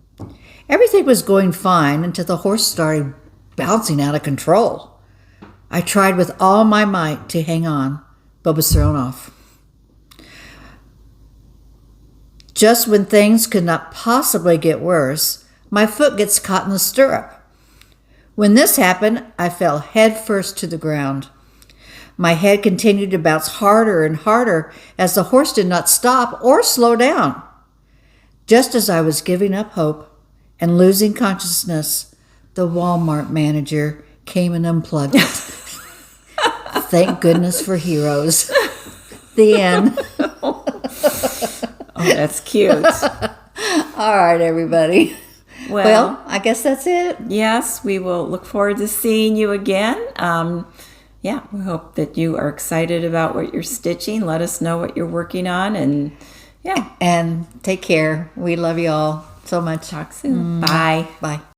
Everything was going fine until the horse started bouncing out of control. I tried with all my might to hang on, but was thrown off. Just when things could not possibly get worse, my foot gets caught in the stirrup. When this happened, I fell head first to the ground. My head continued to bounce harder and harder as the horse did not stop or slow down. Just as I was giving up hope and losing consciousness, the Walmart manager came and unplugged it. Thank goodness for heroes. The end. Oh, that's cute. All right, everybody. Well, I guess that's it. Yes, we will look forward to seeing you again. We hope that you are excited about what you're stitching. Let us know what you're working on. And take care. We love you all so much. Talk soon. Bye. Bye.